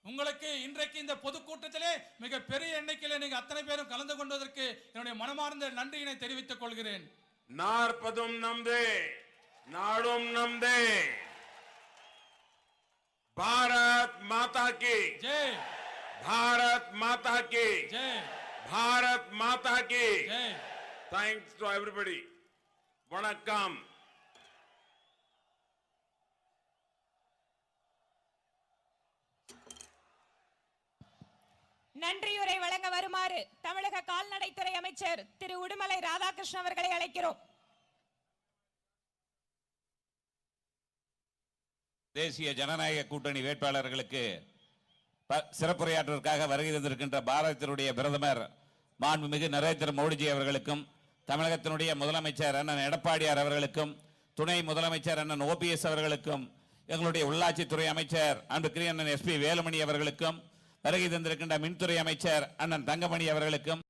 உங்களுக்கு இன்றைக்கு இந்த பொதுக்கூட்டத்திலே மிக பெரிய எண்ணிக்கையிலே நீங்க அத்தனை பேரும் கலந்து கொண்டதற்கு என்னுடைய மனமார்ந்த நன்றியினை தெரிவித்துக் கொள்கிறேன். Narpadum namde, Nadum namde. Bharat Mata ki, Jai Bharat Mata ki, Jai Bharat Mata ki. Jai. Thanks to everybody. Vanakkam. நன்றியுரை வழங்க வருமாறு தமிழக கால்நடைத்துறை அமைச்சர் திரு உடுமலை ராதாகிருஷ்ணன் அவர்களை அழைக்கிறோம். தேசிய ஜனநாயக கூட்டணி வேட்பாளர்களுக்கு சிறப்புரையாற்றுவதற்காக வருகை தந்திருக்கின்ற பாரதத்தினுடைய பிரதமர் மாண்புமிகு நரேந்திர மோடிஜி அவர்களுக்கும், தமிழகத்தினுடைய முதலமைச்சர் அண்ணன் எடப்பாடியார் அவர்களுக்கும், துணை முதலமைச்சர் அண்ணன் OPS அவர்களுக்கும், எங்களுடைய உள்ளாட்சித்துறை அமைச்சர் அன்புக்குரிய அண்ணன் SP வேலுமணி அவர்களுக்கும், வருகை தந்திருக்கின்ற மின்துறை அமைச்சர் அண்ணன் தங்கமணி அவர்களுக்கும்